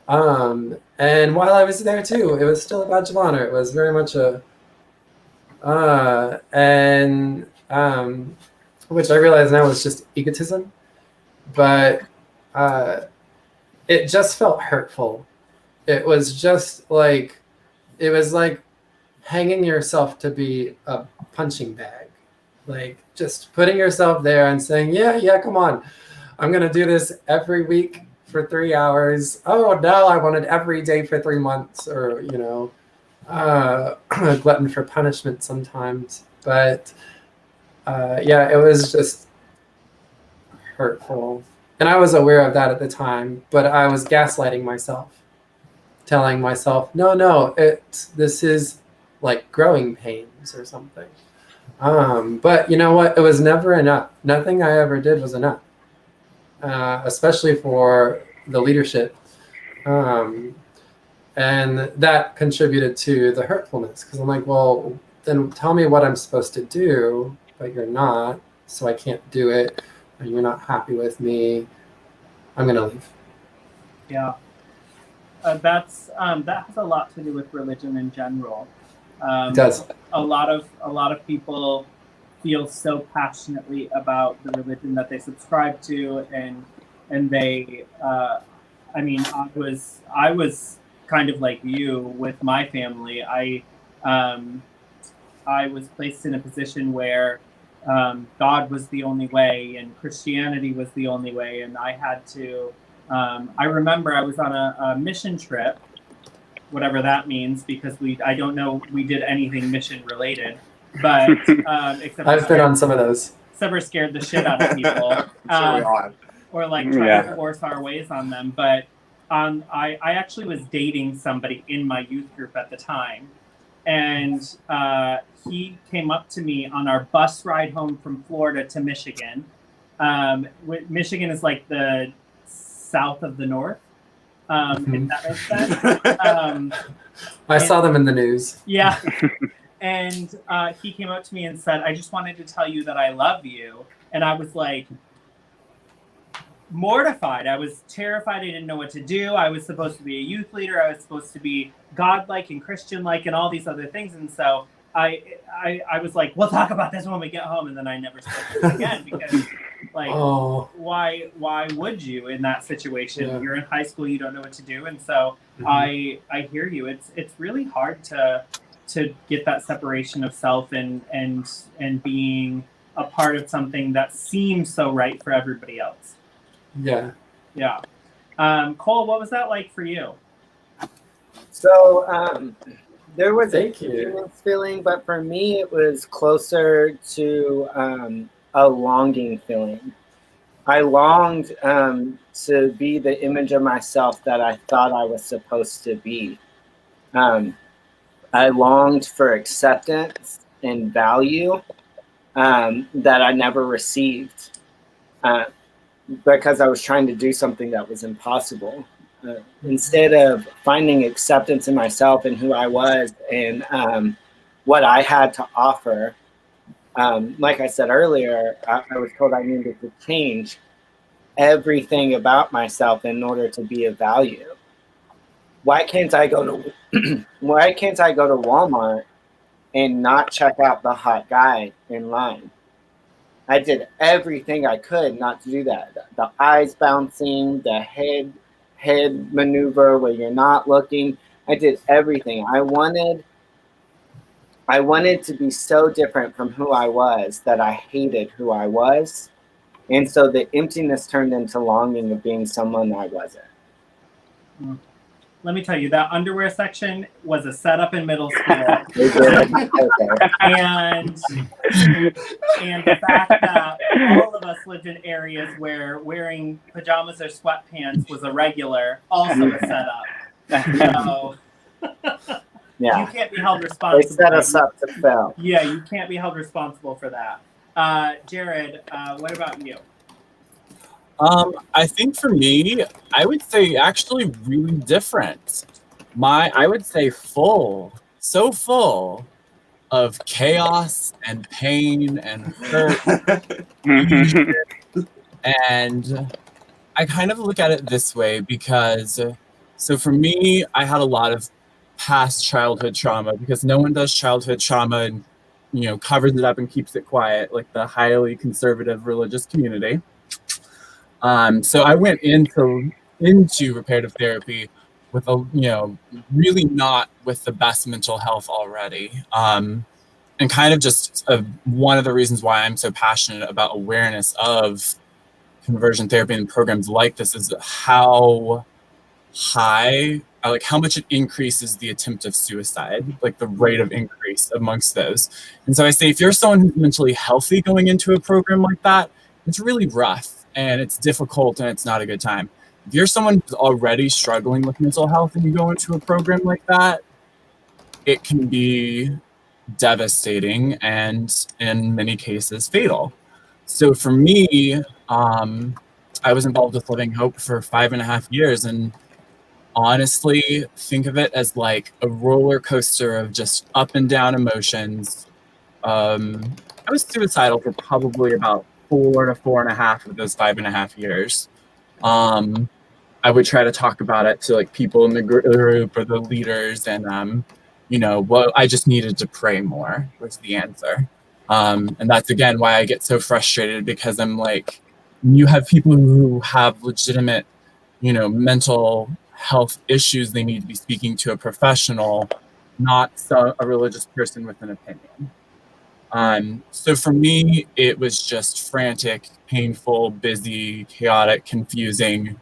And while I was there too, it was still a badge of honor. It was very much which I realize now is just egotism, but it just felt hurtful. It was just like, hanging yourself to be a punching bag, like just putting yourself there and saying, yeah, come on. I'm going to do this every week for 3 hours. Oh, no, I wanted every day for 3 months, or, a glutton for punishment sometimes. But yeah, it was just hurtful. And I was aware of that at the time, but I was gaslighting myself, telling myself, no, this is like growing pains or something. But you know what? It was never enough. Nothing I ever did was enough, especially for the leadership. And that contributed to the hurtfulness, because I'm like, well, then tell me what I'm supposed to do, but you're not, so I can't do it, or you're not happy with me. I'm going to leave. Yeah. That has a lot to do with religion in general. It does. A lot of people feel so passionately about the religion that they subscribe to, and they, I mean, I was kind of like you with my family. I was placed in a position where God was the only way and Christianity was the only way, and I had to. I remember I was on a mission trip, whatever that means, because I don't know we did anything mission related, but except I've been on some of those. Except for scared the shit out of people, or like trying to force our ways on them. But I actually was dating somebody in my youth group at the time, and he came up to me on our bus ride home from Florida to Michigan. Michigan is like the south of the north. If that makes sense. I saw them in the news. Yeah. And he came up to me and said, I just wanted to tell you that I love you. And I was like mortified. I was terrified. I didn't know what to do. I was supposed to be a youth leader. I was supposed to be godlike and Christian-like and all these other things. And so I was like, we'll talk about this when we get home. And then I never spoke to him again because like, why would you in that situation? Yeah. You're in high school, you don't know what to do. And so I hear you. It's really hard to get that separation of self and being a part of something that seems so right for everybody else. Yeah. Yeah. Cole, what was that like for you? So there was a feeling, but for me it was closer to a longing feeling. I longed to be the image of myself that I thought I was supposed to be. I longed for acceptance and value that I never received because I was trying to do something that was impossible. Instead of finding acceptance in myself and who I was and what I had to offer, like I said earlier, I was told I needed to change everything about myself in order to be of value. Why can't I go to Walmart and not check out the hot guy in line? I did everything I could not to do that. The eyes bouncing, the head maneuver where you're not looking. I did everything. I wanted to be so different from who I was that I hated who I was. And so the emptiness turned into longing of being someone I wasn't. Let me tell you, that underwear section was a setup in middle school. And the fact that all of us lived in areas where wearing pajamas or sweatpants was a regular, also a setup. So yeah. You can't be held responsible. They set us up to fail. Yeah, you can't be held responsible for that. Jared, what about you? I think for me, I would say actually really different. I would say so full of chaos and pain and hurt. And I kind of look at it this way because, so for me, I had a lot of past childhood trauma because no one does childhood trauma and, covers it up and keeps it quiet, like the highly conservative religious community. So I went into reparative therapy with really not with the best mental health already. And kind of just one of the reasons why I'm so passionate about awareness of conversion therapy and programs like this is how high, like how much it increases the attempt of suicide, like the rate of increase amongst those. And so I say, if you're someone who's mentally healthy going into a program like that, it's really rough and it's difficult and it's not a good time. If you're someone who's already struggling with mental health and you go into a program like that, it can be devastating and in many cases fatal. So for me, I was involved with Living Hope for 5.5 years, and honestly think of it as like a roller coaster of just up and down emotions. I was suicidal for probably about 4 to 4.5 of those 5.5 years. I would try to talk about it to like people in the group or the leaders, and well, I just needed to pray more was the answer. And that's again why I get so frustrated, because I'm like, you have people who have legitimate, mental health issues. They need to be speaking to a professional, not a religious person with an opinion. So for me, it was just frantic, painful, busy, chaotic, confusing.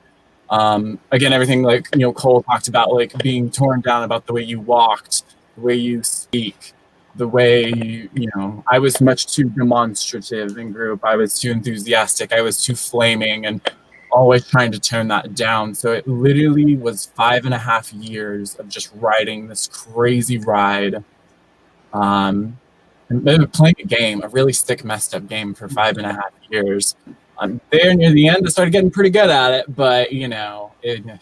Again, everything like, Cole talked about, like being torn down about the way you walked, the way you speak, the way, I was much too demonstrative in group. I was too enthusiastic. I was too flaming, and always trying to tone that down. So it literally was 5.5 years of just riding this crazy ride. And playing a game, a really sick, messed up game for 5.5 years. There near the end, I started getting pretty good at it, but it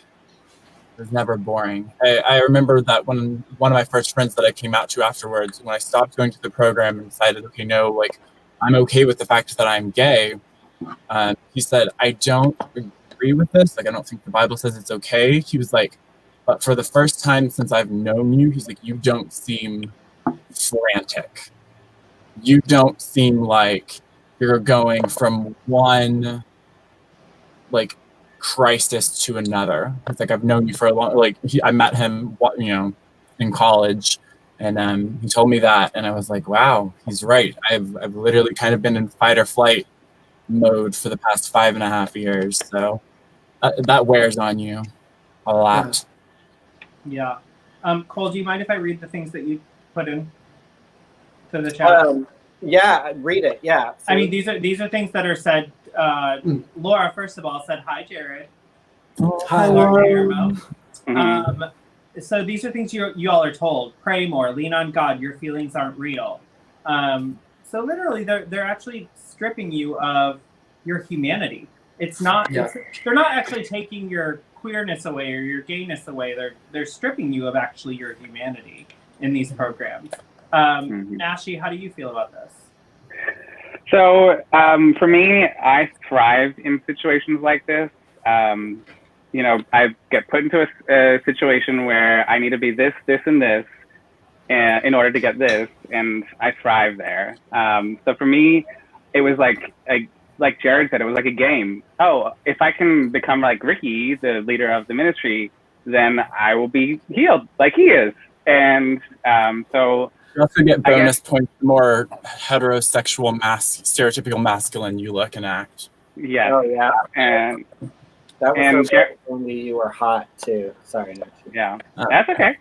was never boring. I remember that when one of my first friends that I came out to afterwards, when I stopped going to the program and decided, okay, no, like I'm okay with the fact that I'm gay. He said, I don't agree with this. Like, I don't think the Bible says it's okay. He was like, but for the first time since I've known you, he's like, you don't seem frantic. You don't seem like you're going from one like crisis to another. It's like, I've known you for a long, like I met him, in college, and he told me that, and I was like, wow, he's right. I've literally kind of been in fight or flight mode for the past 5.5 years. So that wears on you a lot. Yeah. Cole, do you mind if I read the things that you put in to the chat? Yeah, read it. Yeah. I mean, these are things that are said. Laura, first of all, said, hi, Jared. Hi, Laura. Mm-hmm. So these are things you all are told. Pray more, lean on God, your feelings aren't real. So literally, they're actually stripping you of your humanity. It's not. Yeah. They're not actually taking your queerness away or your gayness away. They're stripping you of actually your humanity in these programs. Nashi, how do you feel about this? So for me, I thrive in situations like this. I get put into a situation where I need to be this, this, and this in order to get this, and I thrive there. So for me, it was like Jared said, it was like a game. Oh, if I can become like Ricky, the leader of the ministry, then I will be healed like he is. And so you also get bonus points the more heterosexual, stereotypical masculine you look and act. Yes. Oh yeah. And that and was so cool. You were hot too. Sorry, Nashi. Yeah, that's okay.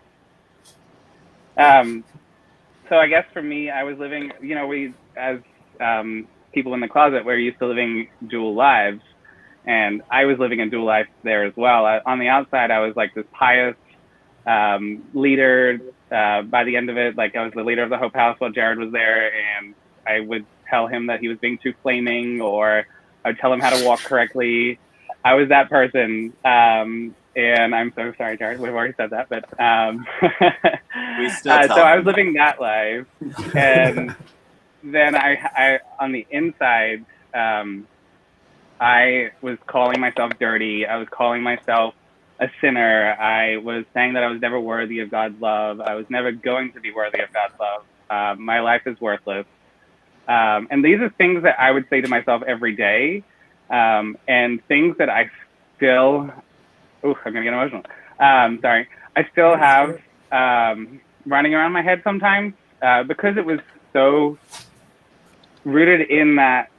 So I guess for me, I was living, we as people in the closet, we're used to living dual lives, and I was living a dual life there as well. On the outside, I was like this pious leader. By the end of it, like I was the leader of the Hope House while Jared was there, and I would tell him that he was being too flaming, or I would tell him how to walk correctly. I was that person. And I'm so sorry, Jared, we've already said that, but We still so I was living that life. And then I on the inside, I was calling myself dirty. I was calling myself a sinner. I was saying that I was never worthy of God's love. I was never going to be worthy of God's love. My life is worthless. And these are things that I would say to myself every day, and things that I still, I'm gonna get emotional. Sorry. I still have running around my head sometimes because it was so rooted in that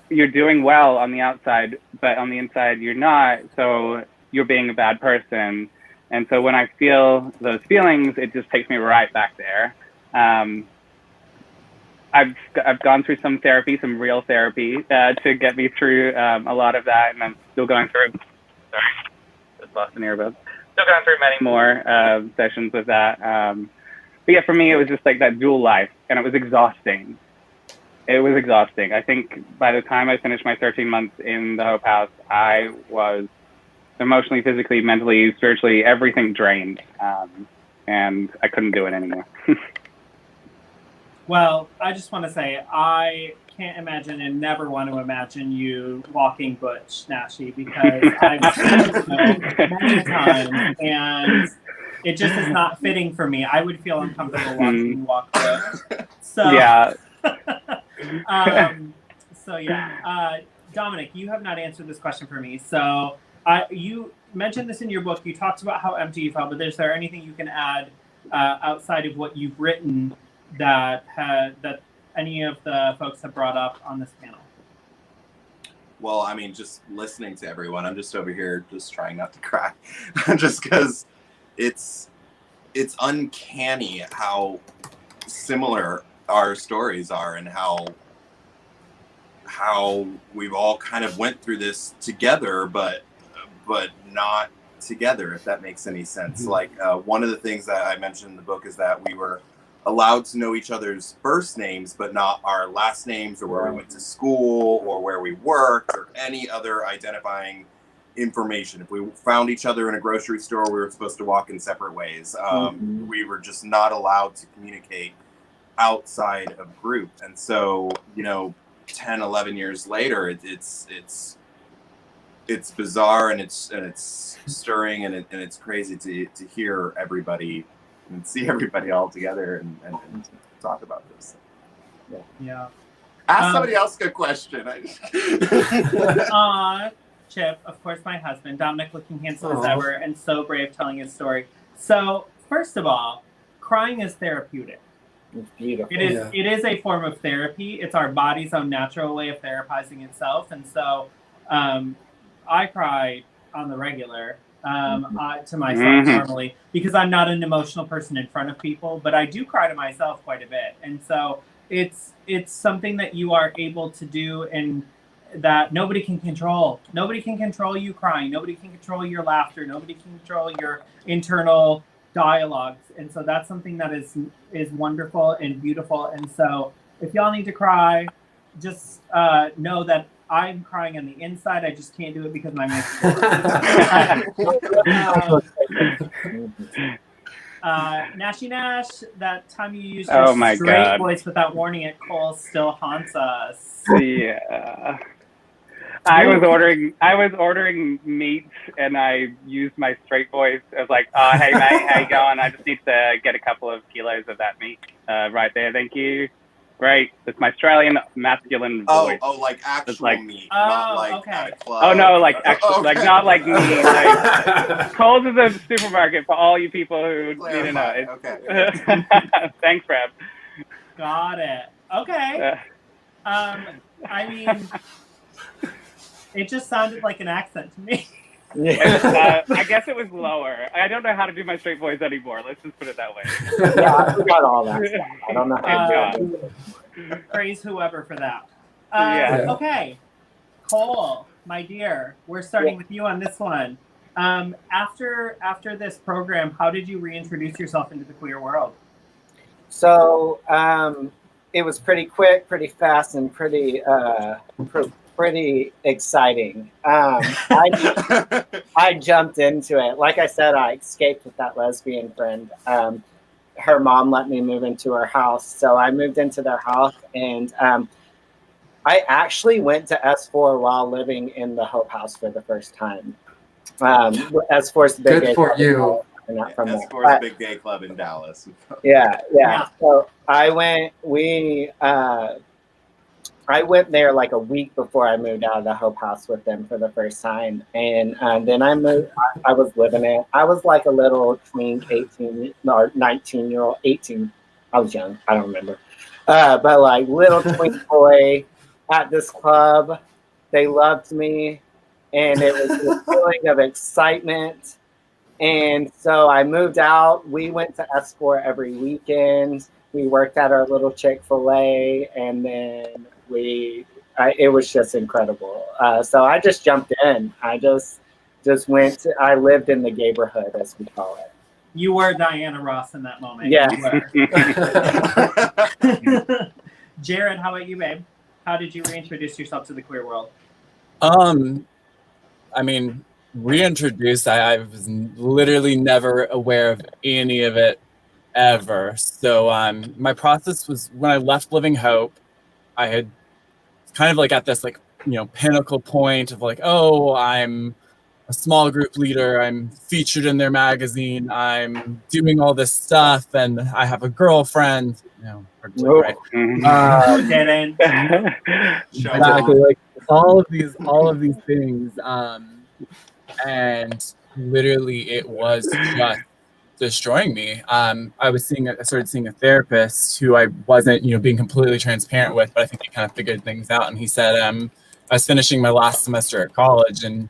you're doing well on the outside, but on the inside you're not. So you're being a bad person. And so when I feel those feelings, it just takes me right back there. I've gone through some therapy, some real therapy, to get me through a lot of that, and I'm still going through. Sorry, just lost an earbud. Still going through many more sessions with that. But yeah, for me, it was just like that dual life, and it was exhausting. It was exhausting. I think by the time I finished my 13 months in the Hope House, I was emotionally, physically, mentally, spiritually, everything drained, and I couldn't do it anymore. Well, I just want to say I can't imagine and never want to imagine you walking Butch Nashi, because I've seen it many times and it just is not fitting for me. I would feel uncomfortable watching you walk Butch. So Yeah. So yeah, Dominic, you have not answered this question for me. So you mentioned this in your book. You talked about how empty you felt, but is there anything you can add outside of what you've written that any of the folks have brought up on this panel? Well, I mean, just listening to everyone, I'm just over here just trying not to cry, just because it's uncanny how similar our stories are, and how we've all kind of went through this together, but not together, if that makes any sense. Mm-hmm. Like one of the things that I mentioned in the book is that we were allowed to know each other's first names, but not our last names, or where we went to school, or where we worked, or any other identifying information. If we found each other in a grocery store, we were supposed to walk in separate ways. We were just not allowed to communicate outside of group. And so, 10, 11 years later, it's bizarre, and it's stirring, and it's crazy to hear everybody and see everybody all together and talk about this. Yeah. Ask somebody else a good question. Chip, of course, my husband, Dominic, looking handsome as ever and so brave telling his story. So, first of all, crying is therapeutic. It's beautiful. It is a form of therapy. It's our body's own natural way of therapizing itself. And so I cry on the regular to myself normally, because I'm not an emotional person in front of people, but I do cry to myself quite a bit. And so it's something that you are able to do, and that nobody can control. Nobody can control you crying. Nobody can control your laughter. Nobody can control your internal dialogues. And so that's something that is wonderful and beautiful. And so if y'all need to cry, just know that I'm crying on the inside. I just can't do it because my makeup. Nashy Nash, that time you used your straight voice without warning it, Cole, still haunts us. Yeah. I was ordering meat, and I used my straight voice. I was like, hey mate, how you going? I just need to get a couple of kilos of that meat right there. Thank you. Great. It's my Australian masculine voice. Oh, like actual like, meat, not like okay. at a club. Oh no, like actual, okay. like not like me. Like, Kohl's is a supermarket for all you people who need to know. Okay. Thanks, Brad. Got it. Okay. I mean, it just sounded like an accent to me. I guess it was lower. I don't know how to do my straight voice anymore. Let's just put it that way. Yeah, I forgot all that stuff. I don't know how to do it. Praise whoever for that. Yeah. Okay, Cole, my dear, we're starting with you on this one. After this program, how did you reintroduce yourself into the queer world? So it was pretty quick, pretty fast, and pretty exciting. I jumped into it. Like I said, I escaped with that lesbian friend. Her mom let me move into her house, so I moved into their house, and I actually went to S4 while living in the Hope House for the first time. S4 is the big Good for you. S4 is a big gay club in Dallas. Yeah. So I went there like a week before I moved out of the Hope House with them for the first time. And then I moved, I was living it. I was like a little twink, 19-year-old, 18. I was young, I don't remember. But like little twink boy, at this club. They loved me, and it was this feeling of excitement. And so I moved out. We went to Escort every weekend. We worked at our little Chick-fil-A, and then it was just incredible. So I just jumped in. I just I lived in the neighborhood, as we call it. You were Diana Ross in that moment. Yeah. You were. Jared, how about you, babe? How did you reintroduce yourself to the queer world? I mean, reintroduced, I was literally never aware of any of it ever. So my process was when I left Living Hope, I had kind of like at this like, pinnacle point of like, oh, I'm a small group leader, I'm featured in their magazine, I'm doing all this stuff, and I have a girlfriend. Right? Didn't. Exactly, like all of these things, and literally it was just destroying me. I started seeing a therapist who I wasn't, being completely transparent with, but I think he kind of figured things out. And he said, I was finishing my last semester at college, and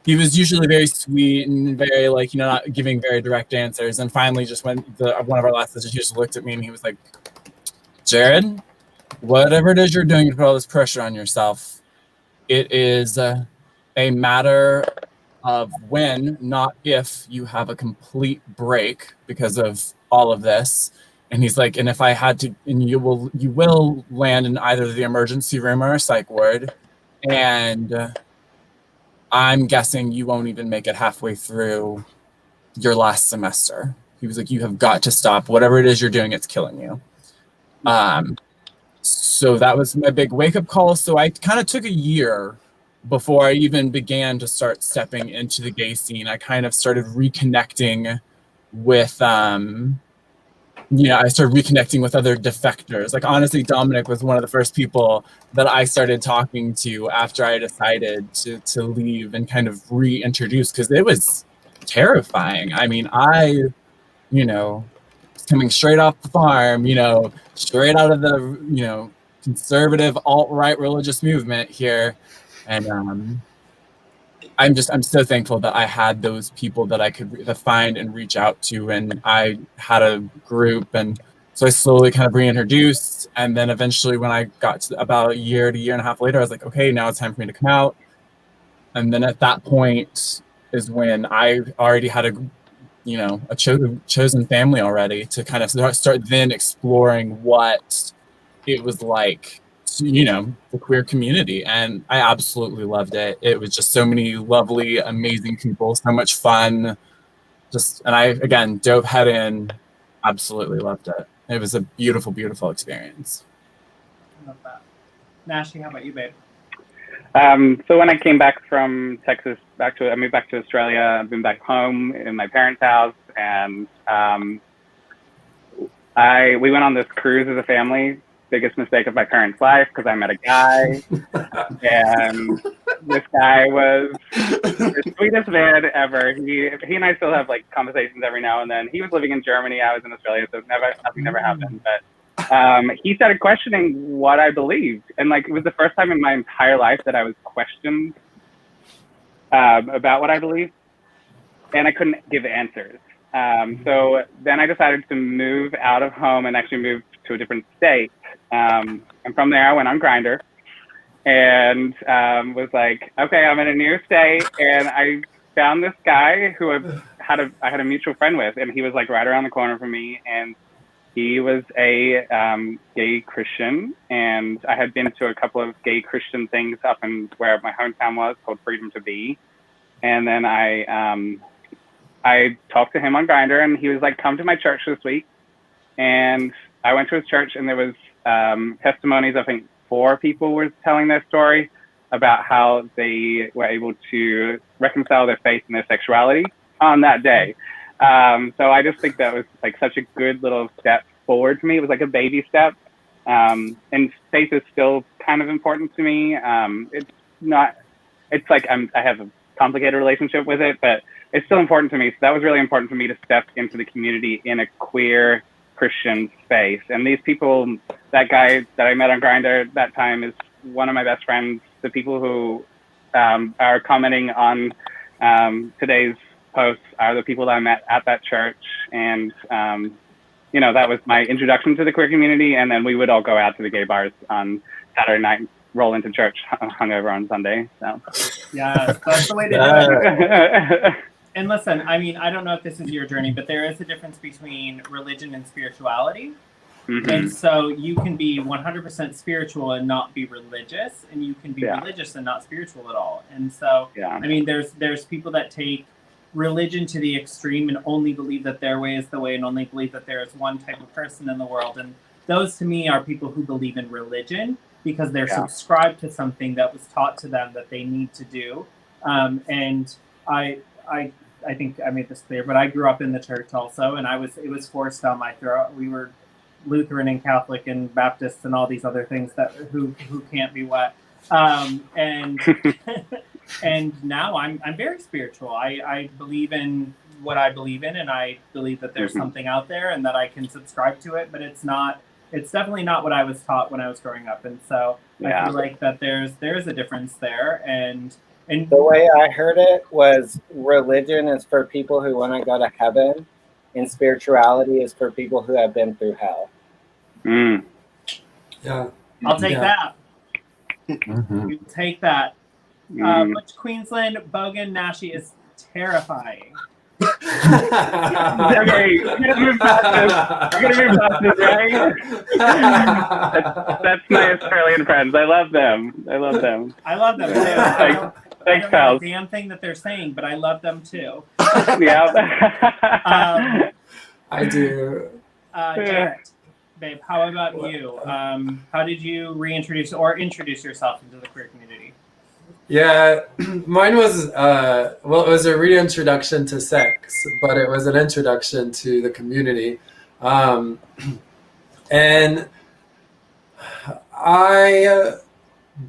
he was usually very sweet and very like, not giving very direct answers. And finally, just when one of our last teachers looked at me and he was like, Jared, whatever it is you're doing to put all this pressure on yourself, it is a matter of when, not if, you have a complete break because of all of this. And he's like, and if I had to, and you will land in either the emergency room or a psych ward, and I'm guessing you won't even make it halfway through your last semester. He was like, you have got to stop. Whatever it is you're doing, it's killing you. So that was my big wake-up call. So I kind of took a year before I even began to start stepping into the gay scene. I kind of started reconnecting with, I started reconnecting with other defectors. Like, honestly, Dominic was one of the first people that I started talking to after I decided to leave and kind of reintroduce, because it was terrifying. I mean, coming straight off the farm, straight out of the, conservative alt-right religious movement here. And I'm so thankful that I had those people that I could find and reach out to. And I had a group, and so I slowly kind of reintroduced. And then eventually when I got to about a year and a half later, I was like, okay, now it's time for me to come out. And then at that point is when I already had a chosen family already to kind of start then exploring what it was like to, the queer community. And I absolutely loved it. It was just so many lovely, amazing people, so much fun. And I, again, dove head in, absolutely loved it. It was a beautiful, beautiful experience. I love that. Nashi, how about you, babe? So when I came back from Texas, I moved back to Australia. I've been back home in my parents' house, and we went on this cruise as a family. Biggest mistake of my parents' life, because I met a guy, and this guy was the sweetest man ever. He and I still have like conversations every now and then. He was living in Germany, I was in Australia, so nothing never happened. But he started questioning what I believed, and like it was the first time in my entire life that I was questioned about what I believed, and I couldn't give answers. So then I decided to move out of home and actually move to a different state. And from there I went on Grindr and was like, okay, I'm in a new state, and I found this guy who I had a mutual friend with, and he was like right around the corner from me, and he was a gay Christian, and I had been to a couple of gay Christian things up in where my hometown was, called Freedom to Be. And then I talked to him on Grindr, and he was like, come to my church this week. And I went to his church, and there was testimonies. I think 4 people were telling their story about how they were able to reconcile their faith and their sexuality on that day. So I just think that was like such a good little step forward for me. It was like a baby step. And faith is still kind of important to me. It's like I have a complicated relationship with it, but it's still important to me. So that was really important for me to step into the community in a queer Christian space. And these people, that guy that I met on Grindr that time is one of my best friends, the people who are commenting on today's posts are the people that I met at that church. And, that was my introduction to the queer community. And then we would all go out to the gay bars on Saturday night, roll into church hungover on Sunday. So Yes, that's the way to do it. And listen, I mean, I don't know if this is your journey, but there is a difference between religion and spirituality. Mhm. And so you can be 100% spiritual and not be religious, and you can be religious and not spiritual at all. And so, I mean, there's people that take religion to the extreme and only believe that their way is the way and only believe that there is one type of person in the world. And those to me are people who believe in religion because they're subscribed to something that was taught to them that they need to do. And I think I made this clear, but I grew up in the church also, and it was forced down my throat. We were Lutheran and Catholic and Baptist and all these other things that who can't be what. And and now I'm very spiritual. I believe in what I believe in, and I believe that there's something out there and that I can subscribe to it, but it's definitely not what I was taught when I was growing up. And so I feel like that there is a difference there. And the way I heard it was religion is for people who want to go to heaven, and spirituality is for people who have been through hell. Mm. Yeah. I'll take that. Mhm. You take that. Butch Queensland, Bogan, Nashi is terrifying. Okay, we're gonna move past this, right? That's my Australian friends. I love them. I love them too. Thanks, I don't know pals. a damn thing that they're saying, but I love them too. Yeah. I do. Jarrett, babe, how about you? How did you reintroduce or introduce yourself into the queer community? Yeah, mine was, it was a reintroduction to sex, but it was an introduction to the community. And I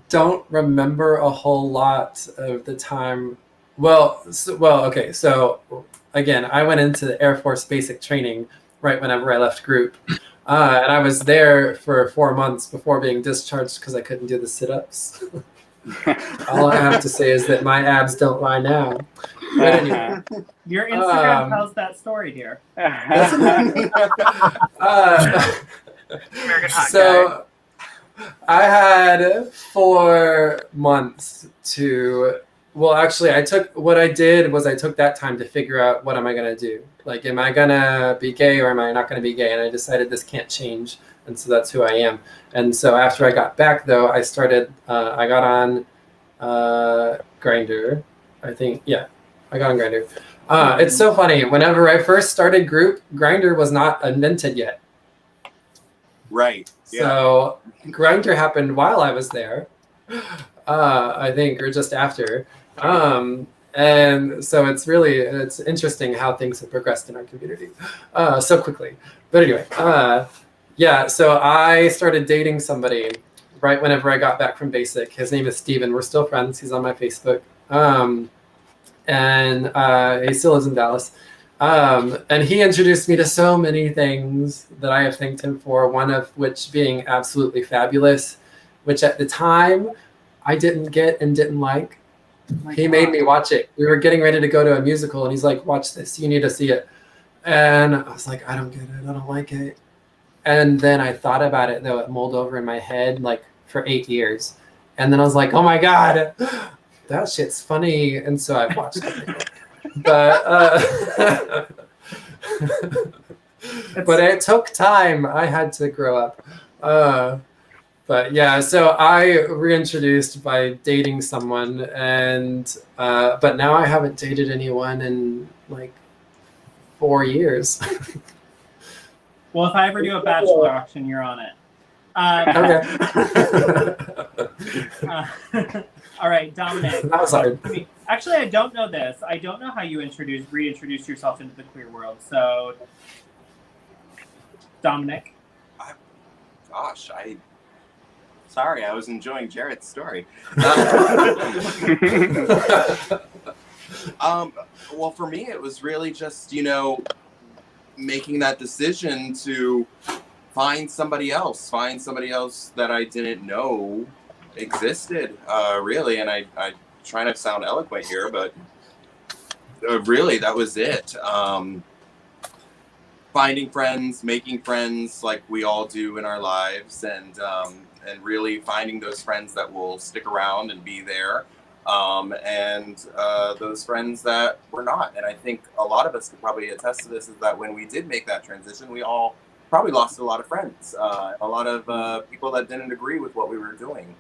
don't remember a whole lot of the time. Okay, so again, I went into the Air Force basic training right whenever I left group. And I was there for 4 months before being discharged because I couldn't do the sit-ups. All I have to say is that my abs don't lie now. But anyway. Your Instagram tells that story, dear. So I had 4 months to, I took that time to figure out what am I going to do? Like, am I going to be gay or am I not going to be gay? And I decided this can't change. And so that's who I am. And so after I got back, though, I got on Grindr. I think, yeah, I got on Grindr. It's so funny. Whenever I first started group, Grindr was not invented yet. Right. Yeah. So Grindr happened while I was there, I think, or just after. And so it's interesting how things have progressed in our community so quickly. But anyway, so I started dating somebody right whenever I got back from basic. His name is Steven. We're still friends. He's on my Facebook. And he still lives in Dallas. And he introduced me to so many things that I have thanked him for, one of which being absolutely fabulous, which at the time I didn't get and didn't like. He made me watch it. We were getting ready to go to a musical, and he's like, watch this. You need to see it. And I was like, I don't get it. I don't like it. And then I thought about it, though. It mulled over in my head like for 8 years. And then I was like, oh, my God, that shit's funny. And so I watched it. But but it took time. I had to grow up. But yeah, so I reintroduced by dating someone, and but now I haven't dated anyone in like 4 years. Well, if I ever do a bachelor auction, you're on it. Okay. All right, Dominic. That was hard. Actually, I don't know this. I don't know how you reintroduced yourself into the queer world. So, Dominic. Sorry, I was enjoying Jarrett's story. Well, for me, it was really just, making that decision to find somebody else that I didn't know existed, really. And I try not to sound eloquent here, but really that was it. Finding friends, making friends like we all do in our lives, and really finding those friends that will stick around and be there, and those friends that were not. And I think a lot of us could probably attest to this, is that when we did make that transition, we all probably lost a lot of friends, a lot of people that didn't agree with what we were doing.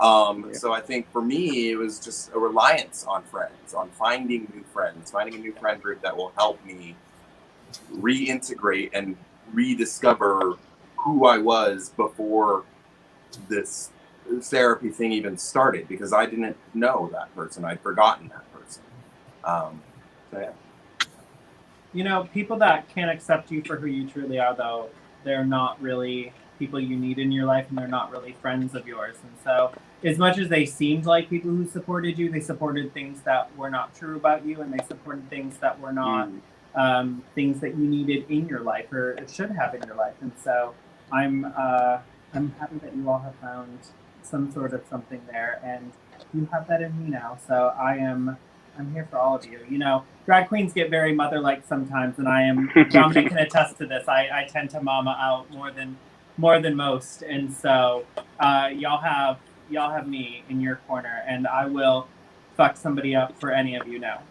So I think for me, it was just a reliance on friends, on finding new friends, finding a new friend group that will help me reintegrate and rediscover who I was before this therapy thing even started, because I didn't know that person. I'd forgotten that person. So yeah. You know, people that can't accept you for who you truly are, though, they're not really people you need in your life, and they're not really friends of yours. And so, as much as they seemed like people who supported you, they supported things that were not true about you, and they supported things that were not things that you needed in your life, or should have in your life. And so, I'm happy that you all have found some sort of something there, and you have that in me now. So I'm here for all of you. You know, drag queens get very mother-like sometimes, and Dominic can attest to this. I tend to mama out more than most, and so y'all have me in your corner, and I will fuck somebody up for any of you now.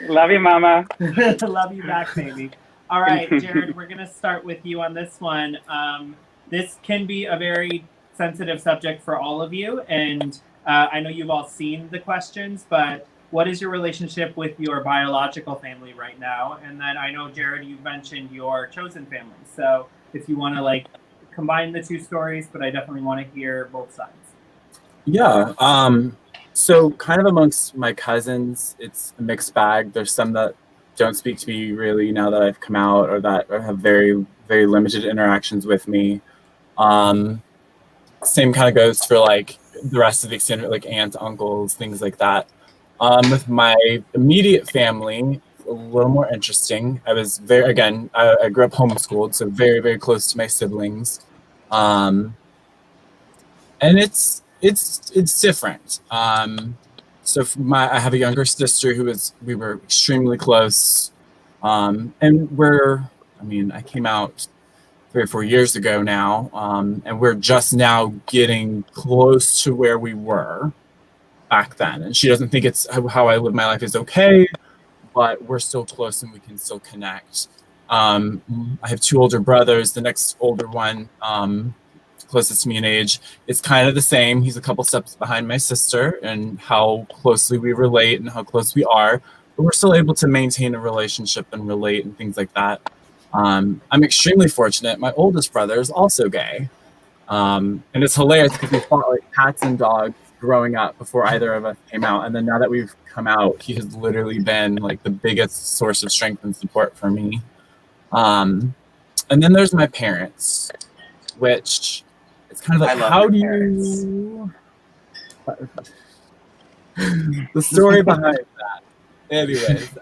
Love you, mama. Love you back, baby. All right, Jared, we're gonna start with you on this one. This can be a very sensitive subject for all of you, and I know you've all seen the questions, but what is your relationship with your biological family right now? And then I know, Jared, you mentioned your chosen family. So if you want to combine the two stories, but I definitely want to hear both sides. Yeah. So kind of amongst my cousins, it's a mixed bag. There's some that don't speak to me really now that I've come out, or that have very, very limited interactions with me. Same kind of goes for the rest of the extended, aunts, uncles, things like that. With my immediate family, a little more interesting. I was I grew up homeschooled, so very, very close to my siblings. And it's different. So I have a younger sister we were extremely close. And I came out 3 or 4 years ago now, and we're just now getting close to where we were back then. And she doesn't think it's how I live my life is okay, but we're still close and we can still connect. I have 2 older brothers. The next older one, closest to me in age, is kind of the same. He's a couple steps behind my sister and how closely we relate and how close we are, but we're still able to maintain a relationship and relate and things like that. I'm extremely fortunate. My oldest brother is also gay. And it's hilarious because we fought like cats and dogs growing up before either of us came out. And then now that we've come out, he has literally been the biggest source of strength and support for me. And then there's my parents, which it's kind of how do you... the story behind that. Anyways,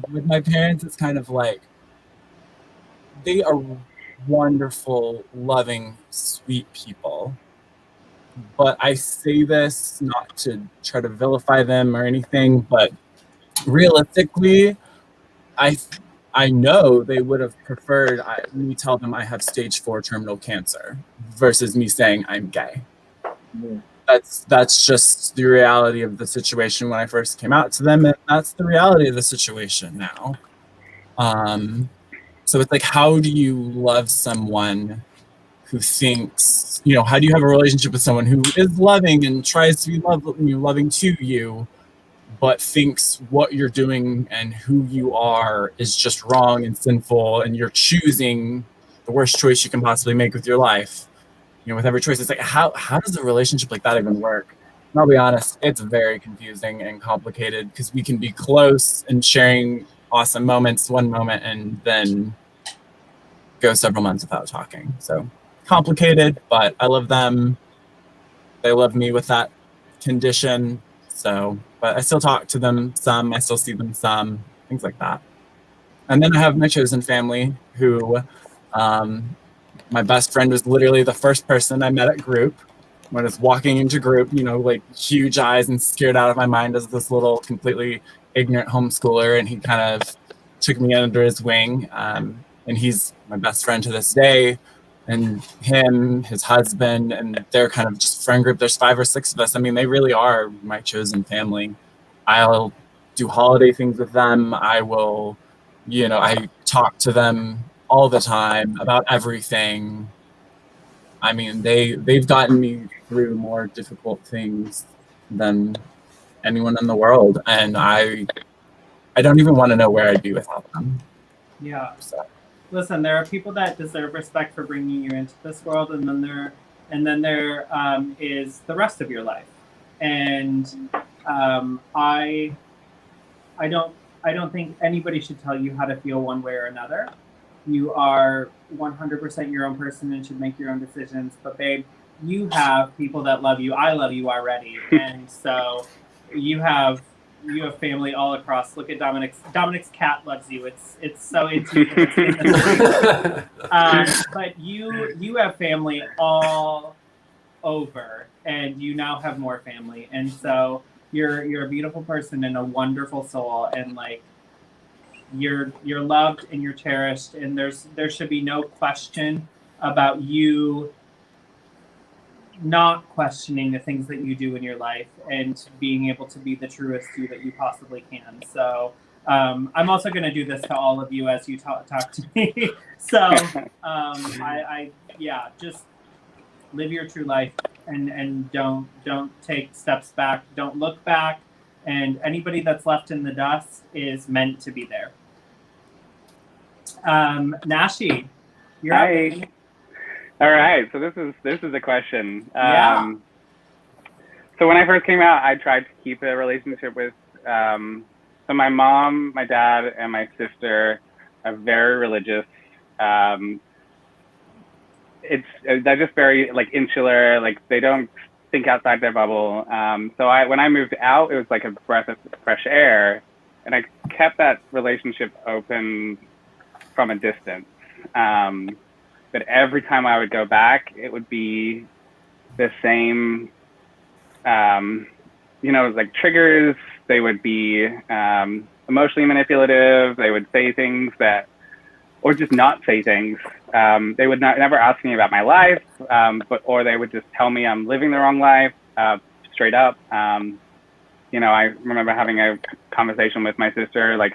with my parents, it's kind of they are wonderful, loving, sweet people. But I say this not to try to vilify them or anything, but realistically, I know they would have preferred me tell them I have stage 4 terminal cancer versus me saying I'm gay. Mm. That's just the reality of the situation when I first came out to them, and that's the reality of the situation now. So it's how do you love someone who thinks, how do you have a relationship with someone who is loving and tries to be loving to you, but thinks what you're doing and who you are is just wrong and sinful, and you're choosing the worst choice you can possibly make with your life? With every choice, it's how does a relationship like that even work? And I'll be honest, it's very confusing and complicated because we can be close and sharing awesome moments one moment and then go several months without talking. So complicated, but I love them. They love me with that condition. So, but I still talk to them some, I still see them some, things like that. And then I have my chosen family who, My best friend was literally the first person I met at group. When I was walking into group, you know, like huge eyes and scared out of my mind as this little completely ignorant homeschooler, and he kind of took me under his wing. And he's my best friend to this day. And him, his husband, and their kind of just friend group, there's 5 or 6 of us. I mean, they really are my chosen family. I'll do holiday things with them. I will, you know, I talk to them all the time about everything. I mean, they've gotten me through more difficult things than anyone in the world, and I don't even want to know where I'd be without them. Yeah. So. Listen, there are people that deserve respect for bringing you into this world, and then there is the rest of your life. And I don't think anybody should tell you how to feel one way or another. You are 100% your own person and should make your own decisions. But babe, you have people that love you. I love you already, and so you have family all across. Look at Dominic's cat loves you. It's so into you. But you have family all over, and you now have more family, and so you're a beautiful person and a wonderful soul, and like you're loved and you're cherished, and there should be no question about you not questioning the things that you do in your life and being able to be the truest you that you possibly can. So I'm also going to do this to all of you as you talk to me. So just live your true life and don't take steps back. Don't look back. And anybody that's left in the dust is meant to be there. Nashi, you're Hi. up. All right, so this is a question. Yeah. So when I first came out, I tried to keep a relationship with so my mom, my dad, and my sister are very religious. They're just very like insular, like they don't think outside their bubble. So when I moved out, it was like a breath of fresh air, and I kept that relationship open from a distance. But every time I would go back, it would be the same, like triggers. They would be emotionally manipulative. They would say things or just not say things. They would never ask me about my life, or they would just tell me I'm living the wrong life, straight up. I remember having a conversation with my sister, like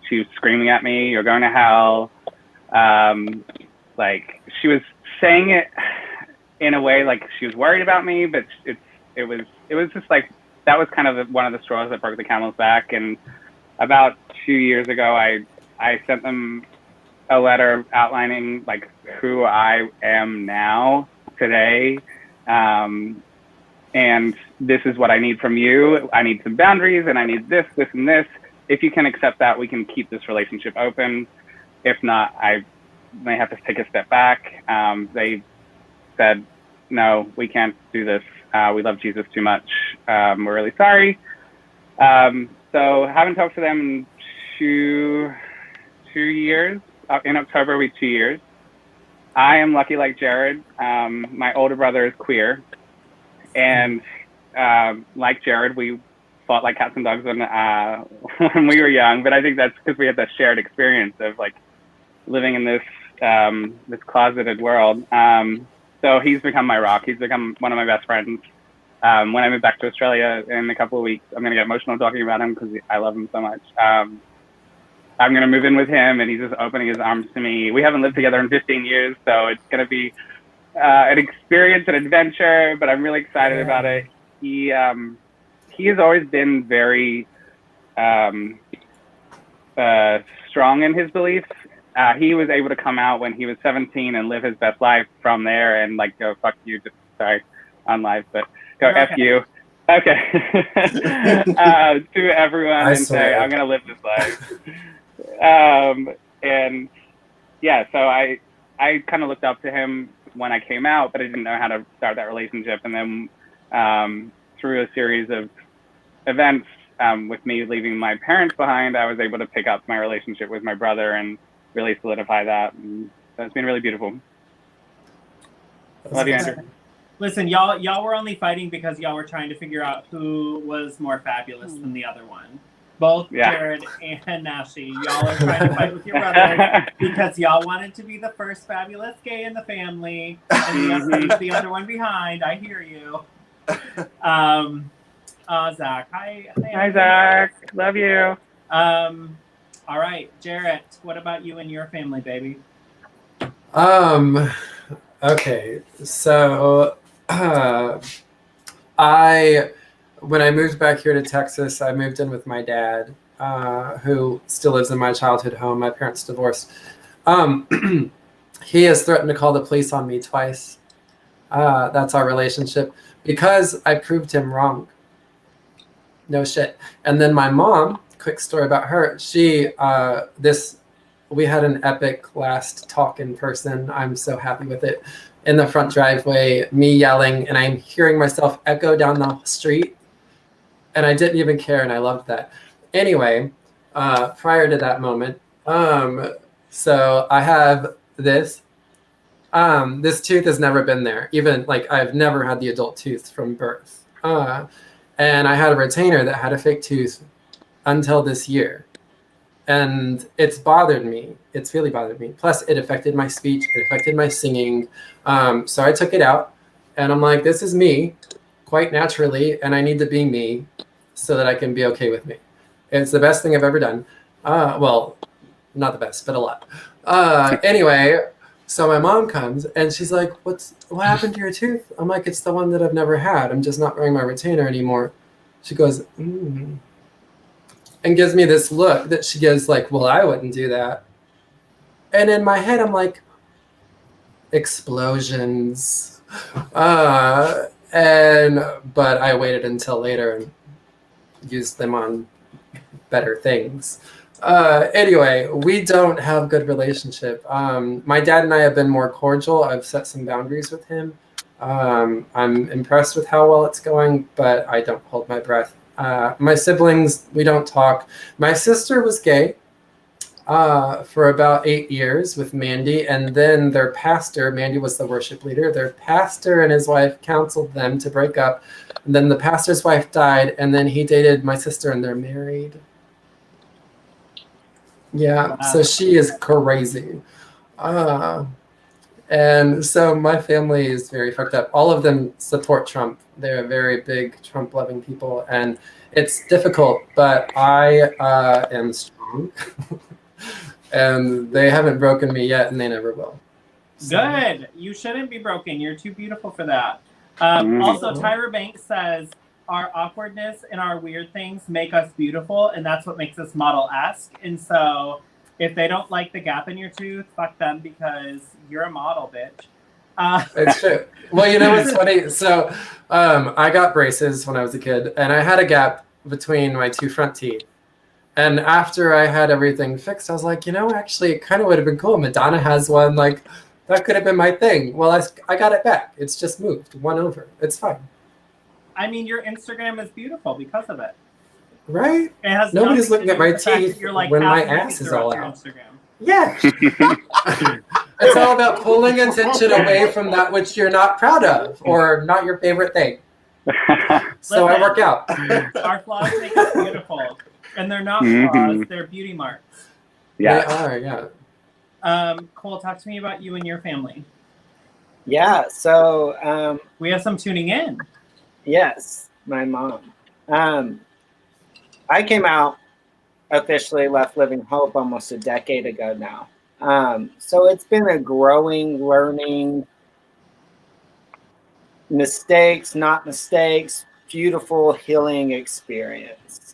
she was screaming at me, "You're going to hell." Like she was saying it in a way like she was worried about me, but it was just like that was kind of one of the straws that broke the camel's back. And about 2 years ago, I sent them a letter outlining like who I am now today, and this is what I need from you. I need some boundaries, and I need this, and this. If you can accept that, we can keep this relationship open. If not, I may have to take a step back. They said, no, we can't do this. We love Jesus too much. We're really sorry. So haven't talked to them in two years. In October, will be 2 years. I am lucky like Jared. My older brother is queer. And like Jared, we fought like cats and dogs when we were young. But I think that's because we had that shared experience of like living in this closeted world. So he's become my rock. He's become one of my best friends. When I move back to Australia in a couple of weeks, I'm going to get emotional talking about him because I love him so much. I'm going to move in with him, and he's just opening his arms to me. We haven't lived together in 15 years, so it's going to be an experience, an adventure, but I'm really excited about it. He has always been very strong in his beliefs. He was able to come out when he was 17 and live his best life from there and like go fuck you, just sorry on live, but go F you. Okay. To everyone and say I'm gonna live this life. And yeah, so I kind of looked up to him when I came out, but I didn't know how to start that relationship. And then through a series of events, with me leaving my parents behind, I was able to pick up my relationship with my brother and really solidify that. And so it's been really beautiful. Love you, Andrew. Listen, y'all were only fighting because y'all were trying to figure out who was more fabulous than the other one. Both Jared and Nashi, y'all are trying to fight with your brother because y'all wanted to be the first fabulous gay in the family and leave the other one behind. I hear you. Zach. Hi, Zach. Love you. All right, Jarrett, what about you and your family, baby? Okay, so when I moved back here to Texas, I moved in with my dad, who still lives in my childhood home. My parents divorced. He has threatened to call the police on me twice. That's our relationship because I proved him wrong. No shit. And then my mom, quick story about her. We had an epic last talk in person. I'm so happy with it. In the front driveway, me yelling, and I'm hearing myself echo down the street. And I didn't even care, and I loved that. Anyway, prior to that moment, so I have this. This tooth has never been there. Even like I've never had the adult tooth from birth. And I had a retainer that had a fake tooth until this year. And it's bothered me. It's really bothered me. Plus, it affected my speech. It affected my singing. So I took it out. And I'm like, this is me quite naturally. And I need to be me so that I can be okay with me. It's the best thing I've ever done. Well, not the best, but a lot. Anyway, so my mom comes and she's like, what happened to your tooth? I'm like, it's the one that I've never had. I'm just not wearing my retainer anymore. She goes, and gives me this look that she gives like, well, I wouldn't do that. And in my head, I'm like, explosions. But I waited until later and used them on better things. Anyway, we don't have good relationship. My dad and I have been more cordial. I've set some boundaries with him. I'm impressed with how well it's going, but I don't hold my breath. My siblings, we don't talk. My sister was gay for about 8 years with Mandy, and then their pastor, Mandy was the worship leader, their pastor and his wife counseled them to break up. And then the pastor's wife died, and then he dated my sister, and they're married. Yeah, wow. So she is crazy. And so my family is very fucked up. All of them support Trump. They're very big Trump-loving people, and it's difficult, but I am strong. And they haven't broken me yet, and they never will. So. Good. You shouldn't be broken. You're too beautiful for that. Also, Tyra Banks says, our awkwardness and our weird things make us beautiful, and that's what makes us model-esque. And so if they don't like the gap in your tooth, fuck them, because you're a model, bitch. It's true. Well, you know what's funny? So I got braces when I was a kid, and I had a gap between my two front teeth. And after I had everything fixed, I was like, you know, actually, it kind of would have been cool. Madonna has one. Like, that could have been my thing. Well, I got it back. It's just moved one over. It's fine. I mean, your Instagram is beautiful because of it. Right? It has nobody's looking at my teeth like when my ass is all out. Yeah. It's all about pulling attention away from that which you're not proud of or not your favorite thing. So I work out. Our flaws make us beautiful. And they're not flaws, they're beauty marks. Yeah. They are, yeah. Cole, talk to me about you and your family. Yeah, so we have some tuning in. Yes, my mom. I came out officially Left Living Hope almost a decade ago now. So it's been a growing, learning, mistakes, not mistakes, beautiful healing experience.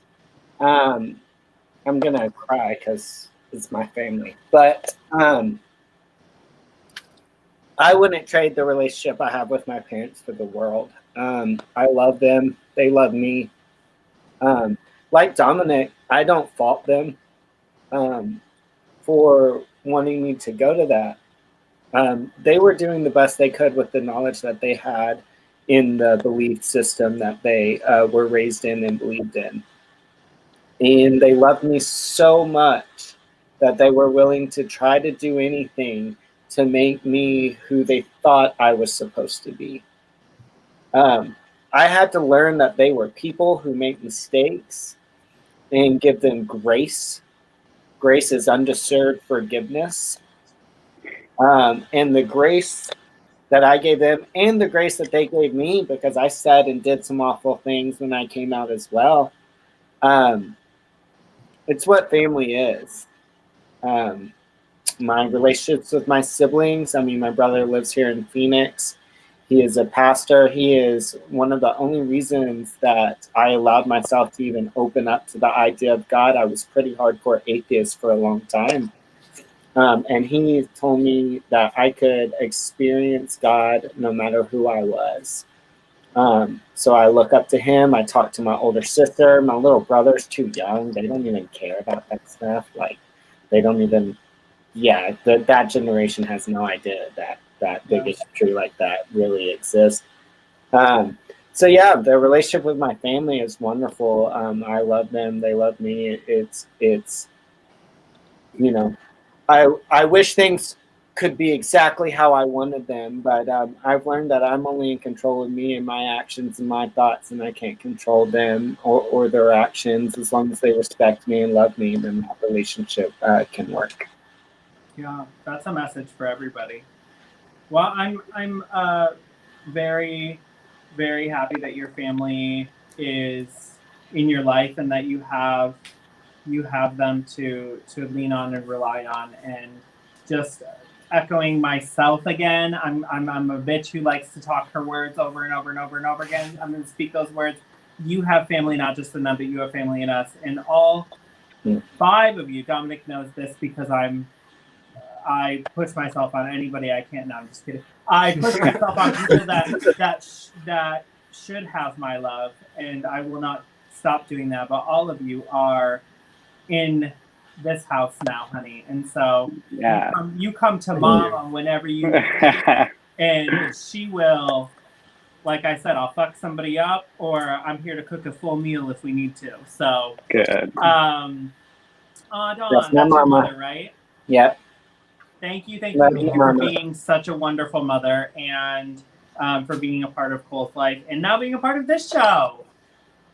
I'm gonna cry because it's my family, but I wouldn't trade the relationship I have with my parents for the world. I love them. They love me. Like Dominic, I don't fault them for wanting me to go to that. They were doing the best they could with the knowledge that they had in the belief system that they were raised in and believed in. And they loved me so much that they were willing to try to do anything to make me who they thought I was supposed to be. I had to learn that they were people who make mistakes and give them grace. Grace is undeserved forgiveness. And the grace that I gave them and the grace that they gave me, because I said and did some awful things when I came out as well. It's what family is. My relationships with my siblings. I mean, my brother lives here in Phoenix. He is a pastor. He is one of the only reasons that I allowed myself to even open up to the idea of God. I was pretty hardcore atheist for a long time. And he told me that I could experience God no matter who I was. So I look up to him. I talk to my older sister. My little brother's too young. They don't even care about that stuff. Like, they don't even, that generation has no idea that bigotry like that really exists. So yeah, the relationship with my family is wonderful. I love them. They love me. It's you know, I wish things could be exactly how I wanted them, but I've learned that I'm only in control of me and my actions and my thoughts, and I can't control them or their actions. As long as they respect me and love me, then that relationship can work. Yeah, that's a message for everybody. Well, I'm very, very happy that your family is in your life and that you have them to lean on and rely on. And just echoing myself again, I'm a bitch who likes to talk her words over and over and over and over again. I'm going to speak those words. You have family not just in them, but you have family in us. And all 5 of you, Dominic knows this because I push myself on anybody I can't. No, I'm just kidding. I push myself on people that should have my love, and I will not stop doing that. But all of you are in this house now, honey, and so you come to Mama whenever you need, and she will. Like I said, I'll fuck somebody up, or I'm here to cook a full meal if we need to. So Good. Dawn, That's that's your Mama. mother, right? Yep. Thank you Love you, for Mama. being such a wonderful mother and for being a part of Cole's life and now being a part of this show.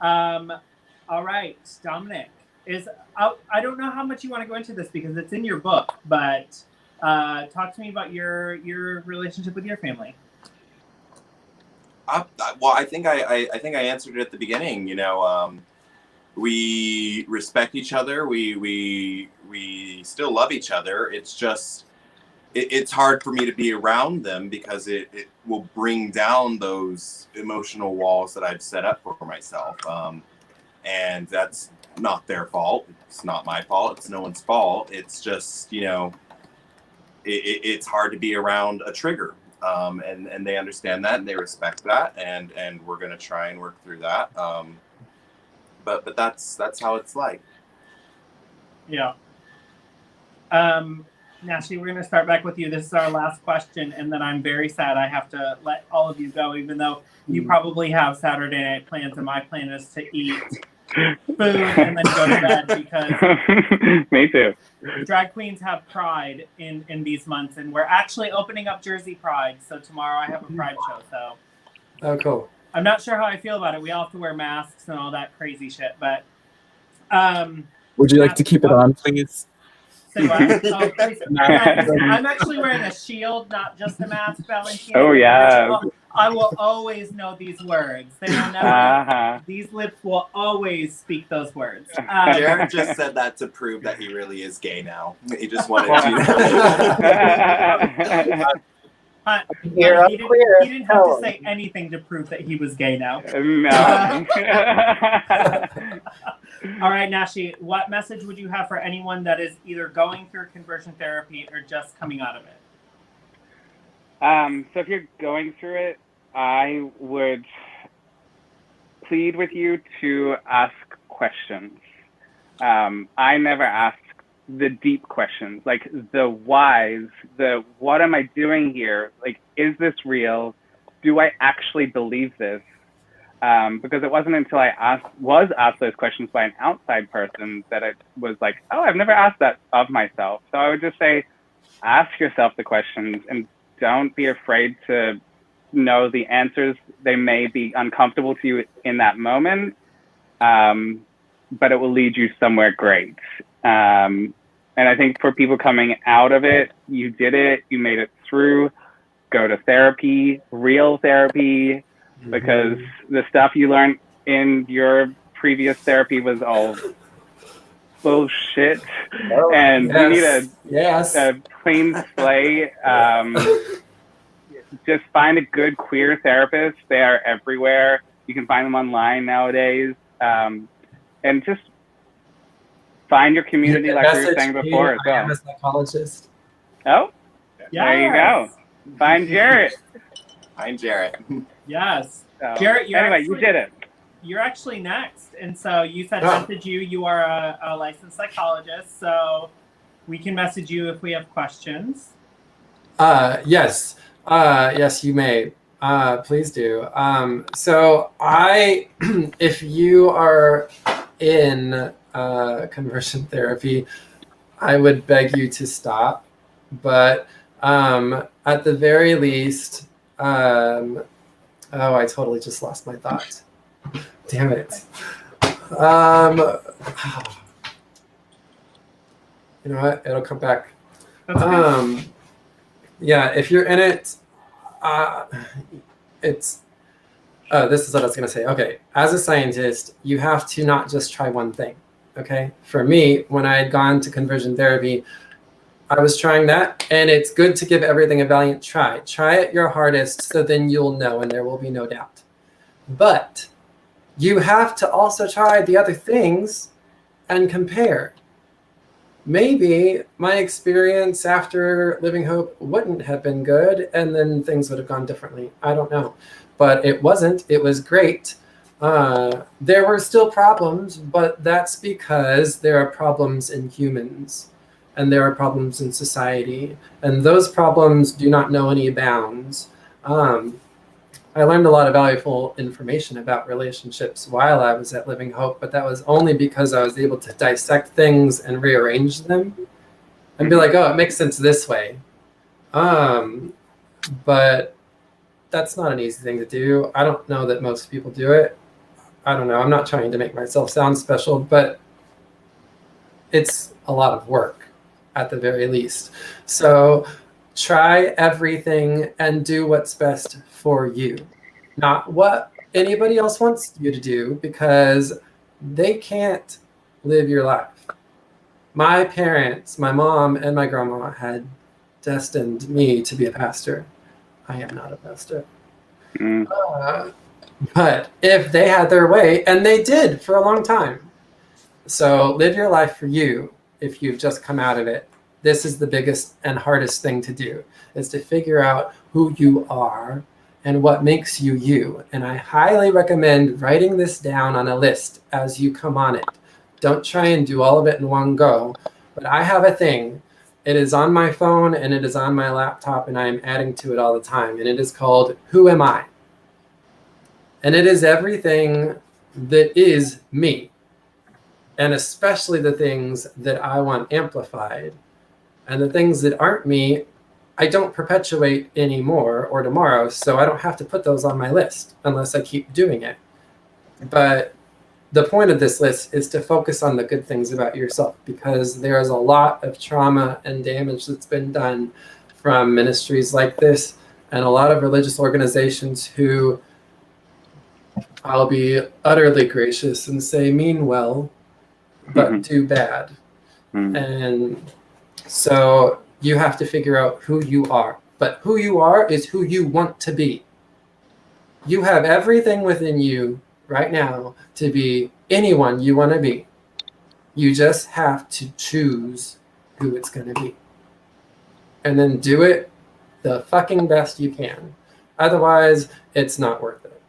All right, Dominic, I don't know how much you want to go into this because it's in your book, but talk to me about your relationship with your family. Well, I think I answered it at the beginning. You know, we respect each other. We still love each other. It's just it's hard for me to be around them because it will bring down those emotional walls that I've set up for myself. And that's not their fault. It's not my fault. It's no one's fault. It's just, you know, it's hard to be around a trigger. And they understand that and they respect that. And we're going to try and work through that. But that's how it's like. Yeah. Nashi, we're going to start back with you. This is our last question, and then I'm very sad I have to let all of you go, even though you probably have Saturday night plans, and my plan is to eat food and then go to bed because me too. Drag queens have Pride in these months, and we're actually opening up Jersey Pride. So tomorrow I have a Pride show. So Oh, cool. I'm not sure how I feel about it. We all have to wear masks and all that crazy shit, but Would you like to keep it on, please? Say what? Oh, please. I'm actually wearing a shield, not just a mask, Valentina. Oh, yeah. I will always know these words. They will never. These lips will always speak those words. Jared just said that to prove that he really is gay now. He just wanted to. He didn't have to say anything to prove that he was gay now. No. All right, Nashi, what message would you have for anyone that is either going through conversion therapy or just coming out of it? So if you're going through it, I would plead with you to ask questions. I never ask the deep questions, like the whys, the what am I doing here? Like, is this real? Do I actually believe this? Because it wasn't until I was asked those questions by an outside person that I was like, oh, I've never asked that of myself. So I would just say, ask yourself the questions and don't be afraid to know the answers. They may be uncomfortable to you in that moment, but it will lead you somewhere great. And I think for people coming out of it, you did it, you made it through. Go to therapy, real therapy, because the stuff you learned in your previous therapy was all bullshit. And you need a clean slate. Just find a good queer therapist. They are everywhere. You can find them online nowadays. And just find your community, like we were saying before as well. I am a psychologist. Oh, Yes. there you go. Find Jarrett. Find Jarrett. Yes. So, Jarrett, you did it. You're actually next. And so you said message you. You are a licensed psychologist. So we can message you if we have questions. Yes. Yes, you may. Please do. So if you are in conversion therapy, I would beg you to stop. But at the very least, oh, I totally just lost my thought. Damn it. You know what? It'll come back. That's okay. Yeah, if you're in it, this is what I was going to say. Okay, as a scientist, you have to not just try one thing. Okay, for me, when I had gone to conversion therapy, I was trying that, and it's good to give everything a valiant try. Try it your hardest, so then you'll know, and there will be no doubt. But you have to also try the other things and compare. Maybe my experience after Living Hope wouldn't have been good, and then things would have gone differently. I don't know. But it wasn't. It was great. There were still problems, but that's because there are problems in humans, and there are problems in society, and those problems do not know any bounds. I learned a lot of valuable information about relationships while I was at Living Hope, but that was only because I was able to dissect things and rearrange them and be like, oh, it makes sense this way. But that's not an easy thing to do. I don't know that most people do it. I don't know. I'm not trying to make myself sound special, but it's a lot of work at the very least. So try everything and do what's best for you, not what anybody else wants you to do, because they can't live your life. My parents, my mom and my grandma, had destined me to be a pastor. I am not a pastor. But if they had their way, and they did for a long time. So live your life for you if you've just come out of it. This is the biggest and hardest thing to do, is to figure out who you are and what makes you you. And I highly recommend writing this down on a list as you come on it. Don't try and do all of it in one go. But I have a thing. It is on my phone and it is on my laptop, and I am adding to it all the time. And it is called Who Am I? And it is everything that is me. And especially the things that I want amplified. And the things that aren't me, I don't perpetuate anymore or tomorrow, so I don't have to put those on my list unless I keep doing it. But the point of this list is to focus on the good things about yourself, because there is a lot of trauma and damage that's been done from ministries like this and a lot of religious organizations who, I'll be utterly gracious and say, mean well, but do bad. And so you have to figure out who you are. But who you are is who you want to be. You have everything within you right now to be anyone you want to be. You just have to choose who it's going to be. And then do it the fucking best you can. Otherwise, it's not worth it.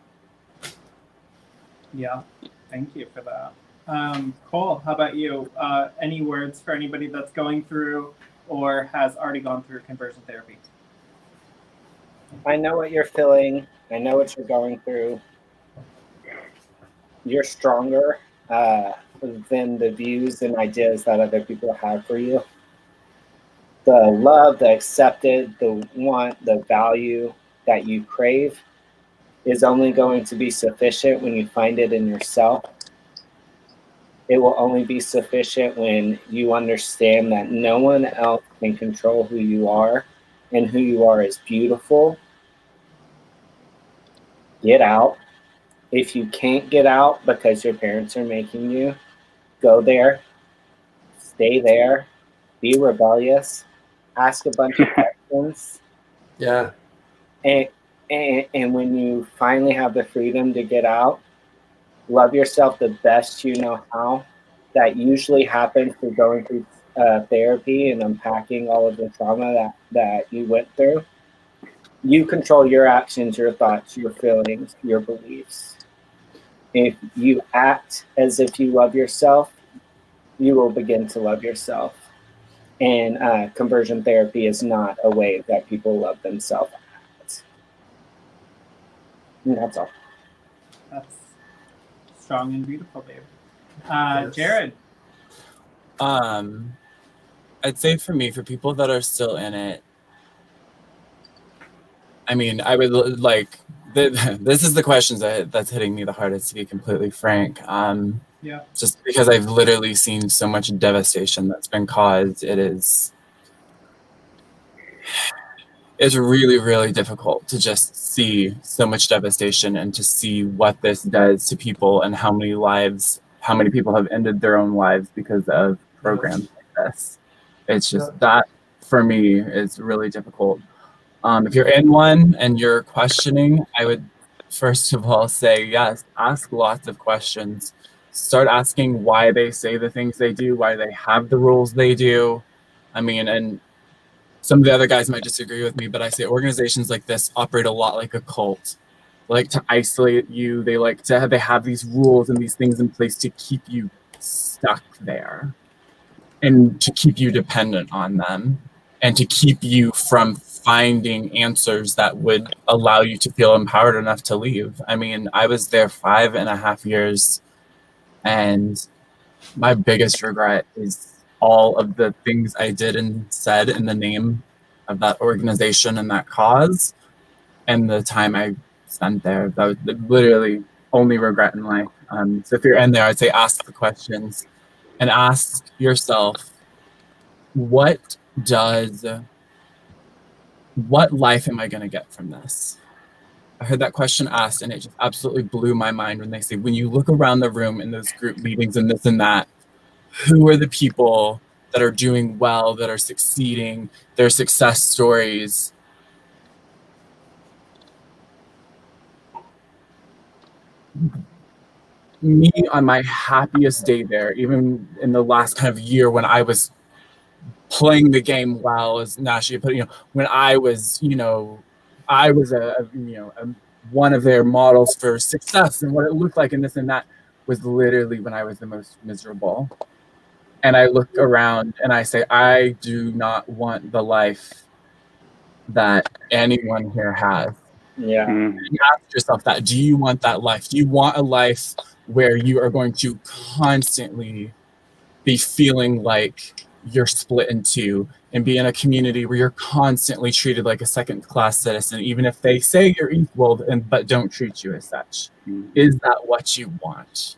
Yeah, thank you for that. Cole, how about you? Any words for anybody that's going through or has already gone through conversion therapy? I know what you're feeling. I know what you're going through. You're stronger than the views and ideas that other people have for you. the love, the accepted, the want, the value that you crave is only going to be sufficient when you find it in yourself. It will only be sufficient when you understand that no one else can control who you are, and who you are is beautiful. Get out. If you can't get out because your parents are making you, go there, stay there, be rebellious, ask a bunch of questions. Yeah. And when you finally have the freedom to get out, love yourself the best you know how. That usually happens through going through therapy and unpacking all of the trauma that you went through. You control your actions, your thoughts, your feelings, your beliefs. If you act as if you love yourself, you will begin to love yourself. And conversion therapy is not a way that people love themselves. And that's all. That's strong and beautiful, babe. Yes. Jared. I'd say for me, for people that are still in it, I mean, I would like, this is the questions that's hitting me the hardest, to be completely frank. Yeah. Just because I've literally seen so much devastation that's been caused, it's really, really difficult to just see so much devastation and to see what this does to people and how many people have ended their own lives because of programs like this. It's just that, for me, is really difficult. If you're in one and you're questioning, I would first of all say, yes, ask lots of questions. Start asking why they say the things they do, why they have the rules they do. I mean, and some of the other guys might disagree with me, but I say organizations like this operate a lot like a cult. They like to isolate you. They have these rules and these things in place to keep you stuck there and to keep you dependent on them and to keep you from finding answers that would allow you to feel empowered enough to leave. I mean, I was there 5.5 years, and my biggest regret is all of the things I did and said in the name of that organization and that cause, and the time I spent there. That was literally only regret in life. So if you're in there, I'd say ask the questions and ask yourself, what life am I going to get from this? I heard that question asked, and it just absolutely blew my mind when they say, when you look around the room in those group meetings and this and that, who are the people that are doing well, that are succeeding, their success stories? Me, on my happiest day there, even in the last kind of year when I was playing the game well, as Nashi put, when I was, one of their models for success and what it looked like and this and that, was literally when I was the most miserable. And I look around and I say, I do not want the life that anyone here has. Yeah. And you ask yourself that, do you want that life? Do you want a life where you are going to constantly be feeling like you're split in two and be in a community where you're constantly treated like a second-class citizen, even if they say you're equal but don't treat you as such? Is that what you want?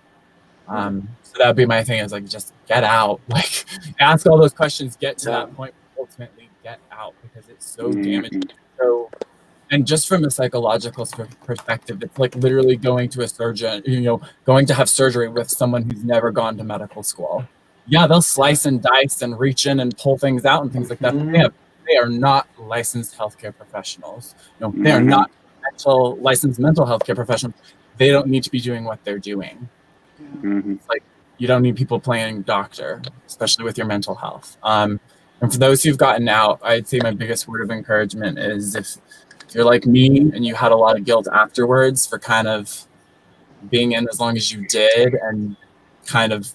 So that would be my thing, is like, just get out. Like, ask all those questions, get to that point, ultimately get out, because it's so damaging. So, and just from a psychological perspective, it's like literally going to a surgeon, going to have surgery with someone who's never gone to medical school. Yeah, they'll slice and dice and reach in and pull things out and things like that. But they are not licensed healthcare professionals. They are not licensed mental health care professionals. They don't need to be doing what they're doing. It's like, you don't need people playing doctor, especially with your mental health. And for those who've gotten out, I'd say my biggest word of encouragement is, if you're like me and you had a lot of guilt afterwards for kind of being in as long as you did and kind of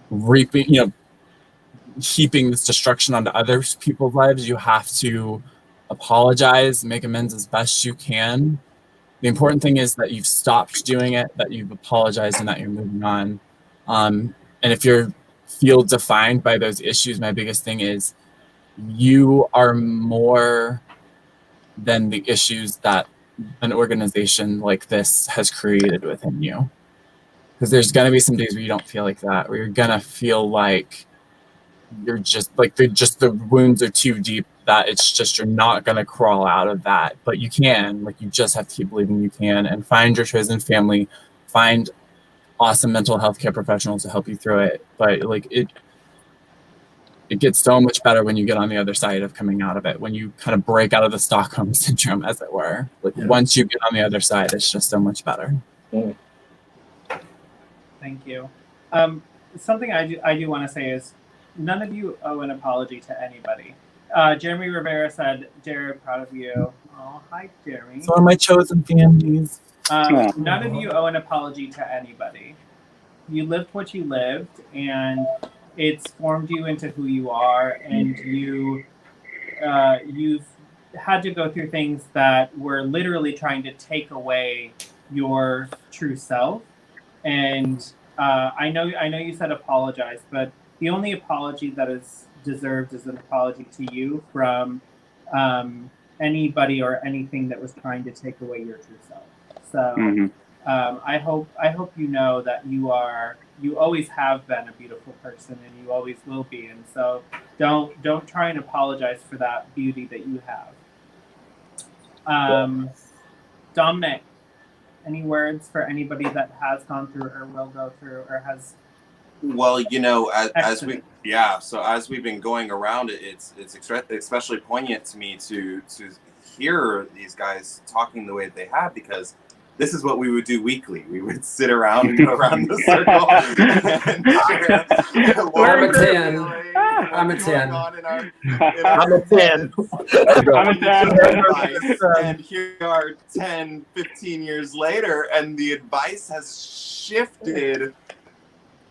reaping, heaping this destruction onto other people's lives, you have to apologize, make amends as best you can. The important thing is that you've stopped doing it, that you've apologized, and that you're moving on. And if you feel defined by those issues, my biggest thing is, you are more than the issues that an organization like this has created within you. Because there's going to be some days where you don't feel like that, where you're going to feel like you're just like the wounds are too deep, that it's just you're not going to crawl out of that. But you can, like, you just have to keep believing you can, and find your chosen family, find awesome mental health care professionals to help you through it. But like it gets so much better when you get on the other side of coming out of it, when you kind of break out of the Stockholm syndrome, as it were. Like once you get on the other side, it's just so much better. Thank you. Something I do want to say is none of you owe an apology to anybody. Jeremy Rivera said, Jared, proud of you. Oh, hi, Jeremy. So are my chosen families. None of you owe an apology to anybody. You lived what you lived, and it's formed you into who you are, and you've had to go through things that were literally trying to take away your true self. And I know you said apologize, but the only apology that is deserved is an apology to you from anybody or anything that was trying to take away your true self. So I hope you know that you always have been a beautiful person, and you always will be. And so don't try and apologize for that beauty that you have. Dominic, any words for anybody that has gone through or will go through or has? Well, as we've been going around it, it's especially poignant to me to hear these guys talking the way that they have, because this is what we would do weekly. We would sit around and go around the circle. I'm a 10. I'm a 10. I'm a 10. I'm a 10. And here we are 10, 15 years later, and the advice has shifted.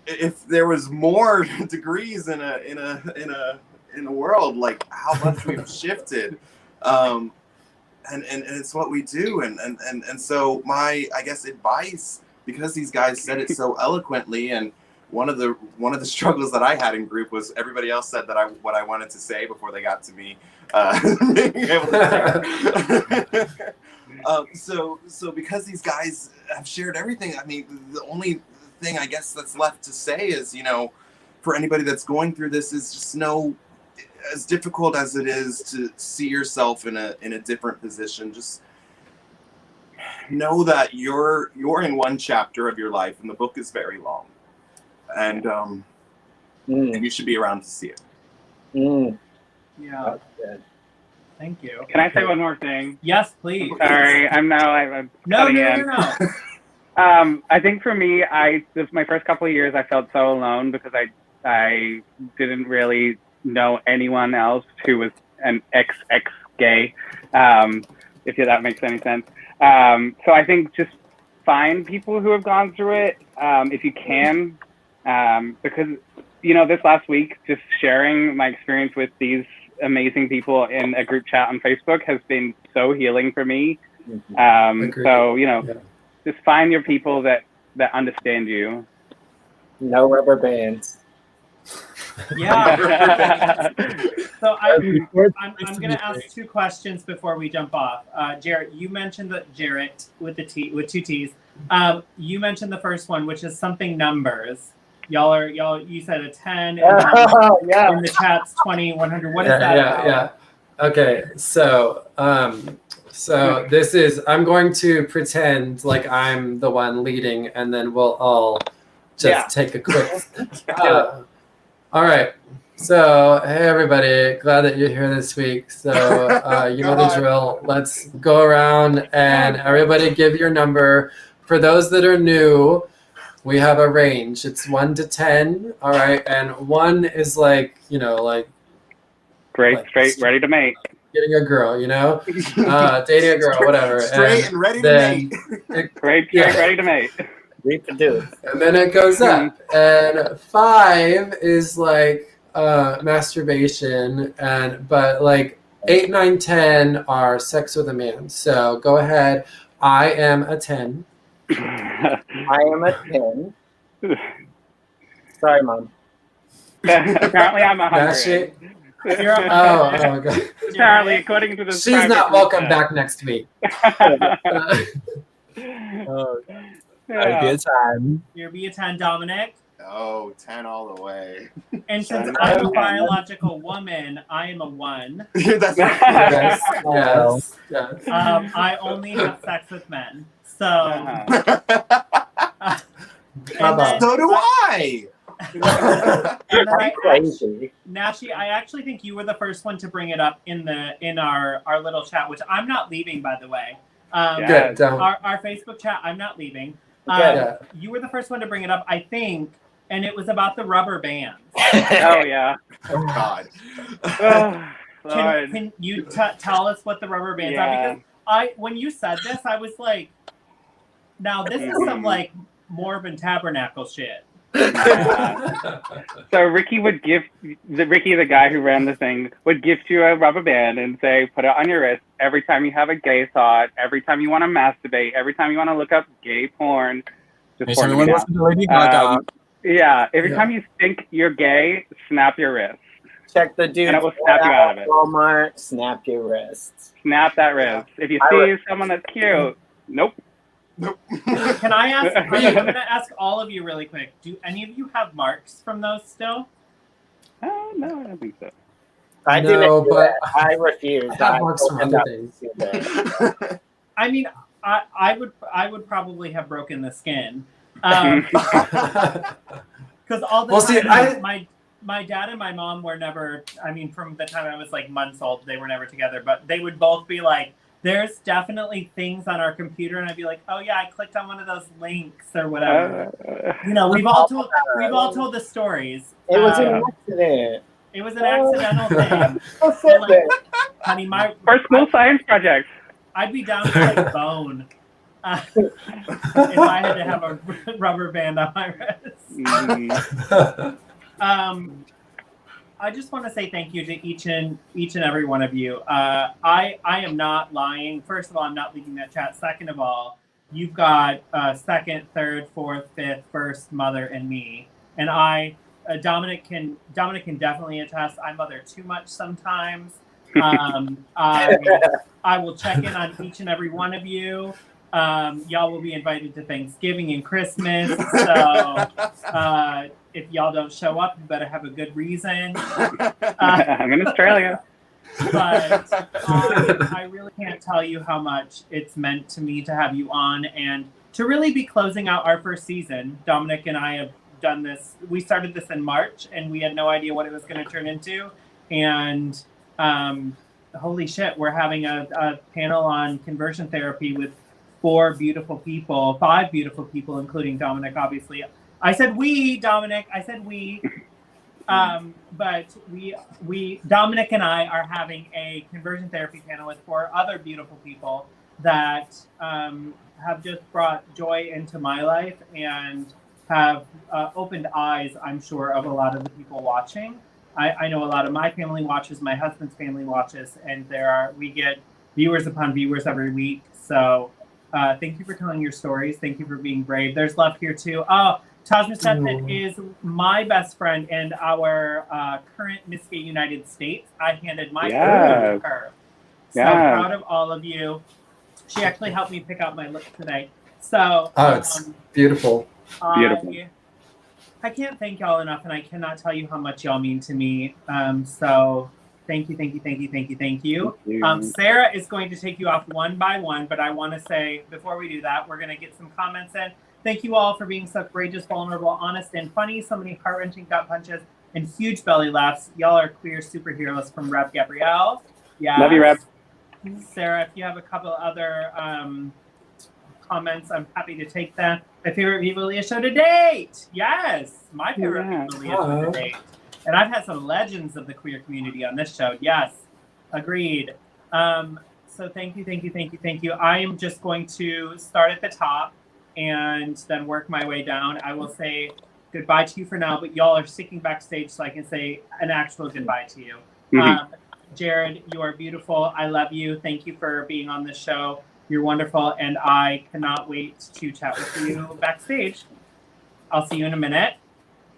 If there was more degrees in a world, like how much we've shifted. And it's what we do, and so my, I guess, advice, because these guys said it so eloquently, and one of the struggles that I had in group was everybody else said that what I wanted to say before they got to me being able to say. So because these guys have shared everything, I mean, the only thing I guess that's left to say is, for anybody that's going through this, is just know, as difficult as it is to see yourself in a different position, just know that you're in one chapter of your life, and the book is very long, and you should be around to see it. Yeah. Thank you. Can I say one more thing? Yes, please. Sorry, I'm No. I think for me, my first couple of years, I felt so alone because I didn't really know anyone else who was an ex gay, if that makes any sense. So I think just find people who have gone through it, if you can, because this last week, just sharing my experience with these amazing people in a group chat on Facebook has been so healing for me. So just find your people that understand you. No rubber bands. Yeah. So I'm going to ask two questions before we jump off. Jarrett, you mentioned that Jarrett with two T's. You mentioned the first one, which is something numbers. You said a 10. Yeah. In the chat's 20, 100. What is that? Yeah. Okay. So this is, I'm going to pretend like I'm the one leading, and then we'll all just take a quick. All right. So, hey, everybody. Glad that you're here this week. So, you know the drill. Let's go around and everybody give your number. For those that are new, we have a range. It's 1 to 10. All right. And 1 is like, Great, straight, ready to mate. Getting a girl, dating a girl, whatever. Straight and ready to mate. Great, straight, ready to mate. And then it goes up, and 5 is like masturbation, but like 8, 9, 10 are sex with a man. So go ahead. I am a 10. I am a 10. Sorry, Mom. Apparently I'm 100. You're a Oh, God. Apparently, according to this. She's private not group welcome chat. back next week. Oh, Yeah. that'd be a time. You're B10, Dominic. Oh, 10 all the way. And since Ten I'm a out of 10. biological woman, I am a 1. That's Yes, yes, yes. I only have sex with men. So, Uh-huh. and then, So do I. and then That's crazy. Nashi, I actually think you were the first one to bring it up in our little chat, which I'm not leaving, by the way. Yeah. Good. Don't. Our Facebook chat, I'm not leaving. Yeah. You were the first one to bring it up, I think, and it was about the rubber bands. Oh yeah. Oh, God. Oh, Lord. Can you tell us what the rubber bands are? Yeah. Because when you said this, I was like, now this is some like Mormon tabernacle shit. So Ricky would Ricky, the guy who ran the thing, would gift you a rubber band and say, put it on your wrist every time you have a gay thought, every time you want to masturbate, every time you want to look up gay porn. Just Anytime porn you want to now. listen to Lady Gaga. Yeah, every Yeah. time you think you're gay, snap your wrist. Check the dude And it will snap you out of it. Walmart, snap your wrists. Snap that wrist. If you I see someone that's cute, nope. Can I ask? I'm going to ask all of you really quick. Do any of you have marks from those still? Oh, no, I don't think so. I No, didn't do but it. I refused. I have marks from opened other up things. to it. I mean, I would probably have broken the skin. Because all the Well, time, see, my dad and my mom were never, I mean, from the time I was like months old, they were never together, but they would both be like, there's definitely things on our computer, and I'd be like, oh yeah, I clicked on one of those links or whatever. You know, we've all told the stories. It was Um, an accident. It was an accidental thing. Who said that? Honey, For school science projects. I'd be down to like bone if I had to have a rubber band on my wrist. I just want to say thank you to each and every one of you. I am not lying. First of all, I'm not leaving that chat. Second of all, you've got second, third, fourth, fifth, first, mother, and me. And Dominic can definitely attest. I mother too much sometimes. I will check in on each and every one of you. Y'all will be invited to Thanksgiving and Christmas. So if y'all don't show up, you better have a good reason. I'm in Australia. But I really can't tell you how much it's meant to me to have you on and to really be closing out our first season. Dominic and I have done this. We started this in March, and we had no idea what it was going to turn into. And holy shit, we're having a panel on conversion therapy with 5 beautiful people, including Dominic, obviously. I said we, Dominic. I said we. But we Dominic and I are having a conversion therapy panel with 4 other beautiful people that have just brought joy into my life and have opened eyes, I'm sure, of a lot of the people watching. I know a lot of my family watches, my husband's family watches, and we get viewers upon viewers every week. So thank you for telling your stories. Thank you for being brave. There's love here too. Oh, Taj Mustafit is my best friend and our current Miss Gay United States. I handed my photo to her. So proud of all of you. She actually helped me pick out my look today. So it's beautiful. I can't thank y'all enough, and I cannot tell you how much y'all mean to me. So thank you. Sarah is going to take you off one by one, but I want to say before we do that, we're going to get some comments in. Thank you all for being so courageous, vulnerable, honest, and funny. So many heart-wrenching gut punches and huge belly laughs. Y'all are queer superheroes from Rep Gabrielle. Yeah. Love you, Rep. Sarah, if you have a couple other comments, I'm happy to take them. My favorite Viva Aaliyah show to date. Yes, my favorite Viva Aaliyah show to date. And I've had some legends of the queer community on this show. Yes, agreed. So thank you. I am just going to start at the top and then work my way down. I will say goodbye to you for now, but y'all are sticking backstage so I can say an actual goodbye to you. Jared, you are beautiful. I love you. Thank you for being on this show. You're wonderful, and I cannot wait to chat with you backstage. I'll see you in a minute.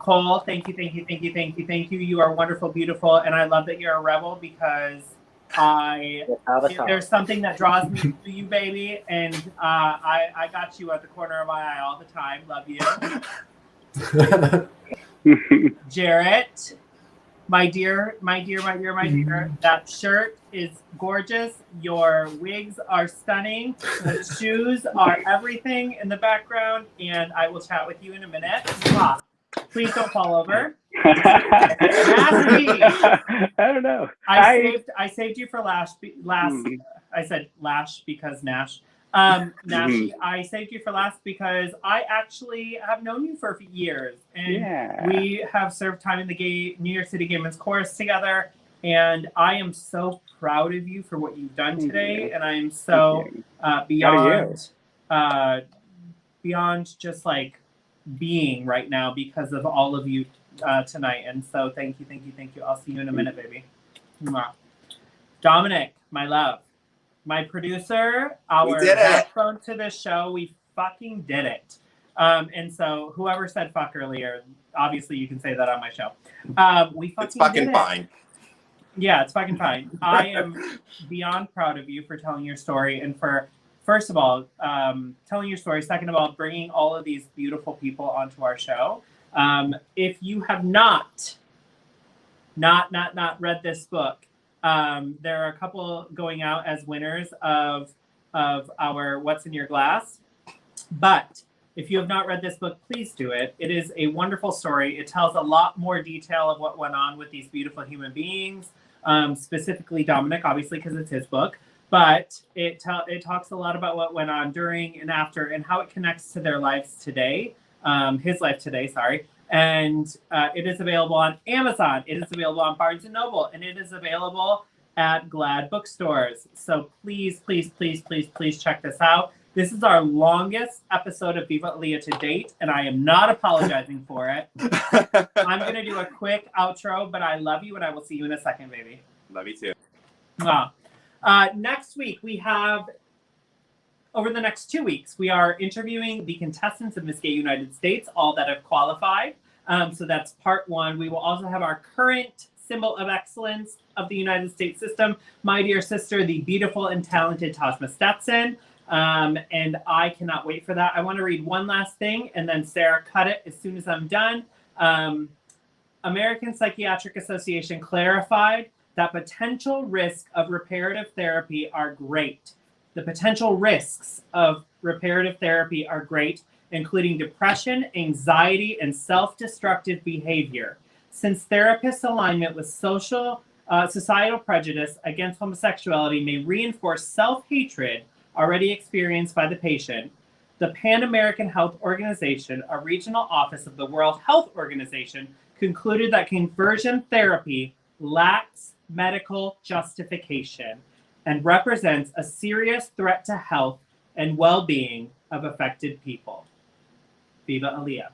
Cole, thank you, thank you, thank you, thank you, thank you. You are wonderful, beautiful, and I love that you're a rebel because there's something that draws me to you, baby, and I got you at the corner of my eye all the time. Love you. Jarrett, my dear, that shirt is gorgeous. Your wigs are stunning. The shoes are everything in the background, and I will chat with you in a minute. Mwah. Please don't fall over. Nasty. I don't know. I saved you for last. I said Lash because Nash. Nash, I saved you for last because I actually have known you for years, and we have served time in the New York City Gay Men's Chorus together. And I am so proud of you for what you've done today, and I am so beyond just like being right now because of all of you tonight. And so thank you. I'll see you in a minute, baby. Mwah. Dominic, my love, my producer, our backbone to this show, we fucking did it. And so whoever said fuck earlier, obviously you can say that on my show. It's fucking fine. Yeah, it's fucking fine. I am beyond proud of you for telling your story and for, first of all, telling your story. Second of all, bringing all of these beautiful people onto our show. If you have not read this book, there are a couple going out as winners of our What's in Your Glass. But if you have not read this book, please do it. It is a wonderful story. It tells a lot more detail of what went on with these beautiful human beings, specifically Dominic, obviously, because it's his book. But it talks a lot about what went on during and after and how it connects to their lives today, his life today, sorry. And it is available on Amazon. It is available on Barnes & Noble. And it is available at Glad bookstores. So please check this out. This is our longest episode of Viva Aaliyah to date, and I am not apologizing for it. I'm going to do a quick outro, but I love you, and I will see you in a second, baby. Love you too. Next week, we have, over the next 2 weeks, we are interviewing the contestants of Miss Gay United States, all that have qualified. So that's part one. We will also have our current symbol of excellence of the United States system, my dear sister, the beautiful and talented Tajma Stetson. And I cannot wait for that. I want to read one last thing, and then Sarah, cut it as soon as I'm done. American Psychiatric Association clarified that potential risks of reparative therapy are great. The potential risks of reparative therapy are great, including depression, anxiety, and self-destructive behavior. Since therapists' alignment with societal prejudice against homosexuality may reinforce self-hatred already experienced by the patient, the Pan American Health Organization, a regional office of the World Health Organization, concluded that conversion therapy lacks medical justification and represents a serious threat to health and well-being of affected people. Viva Aaliyah.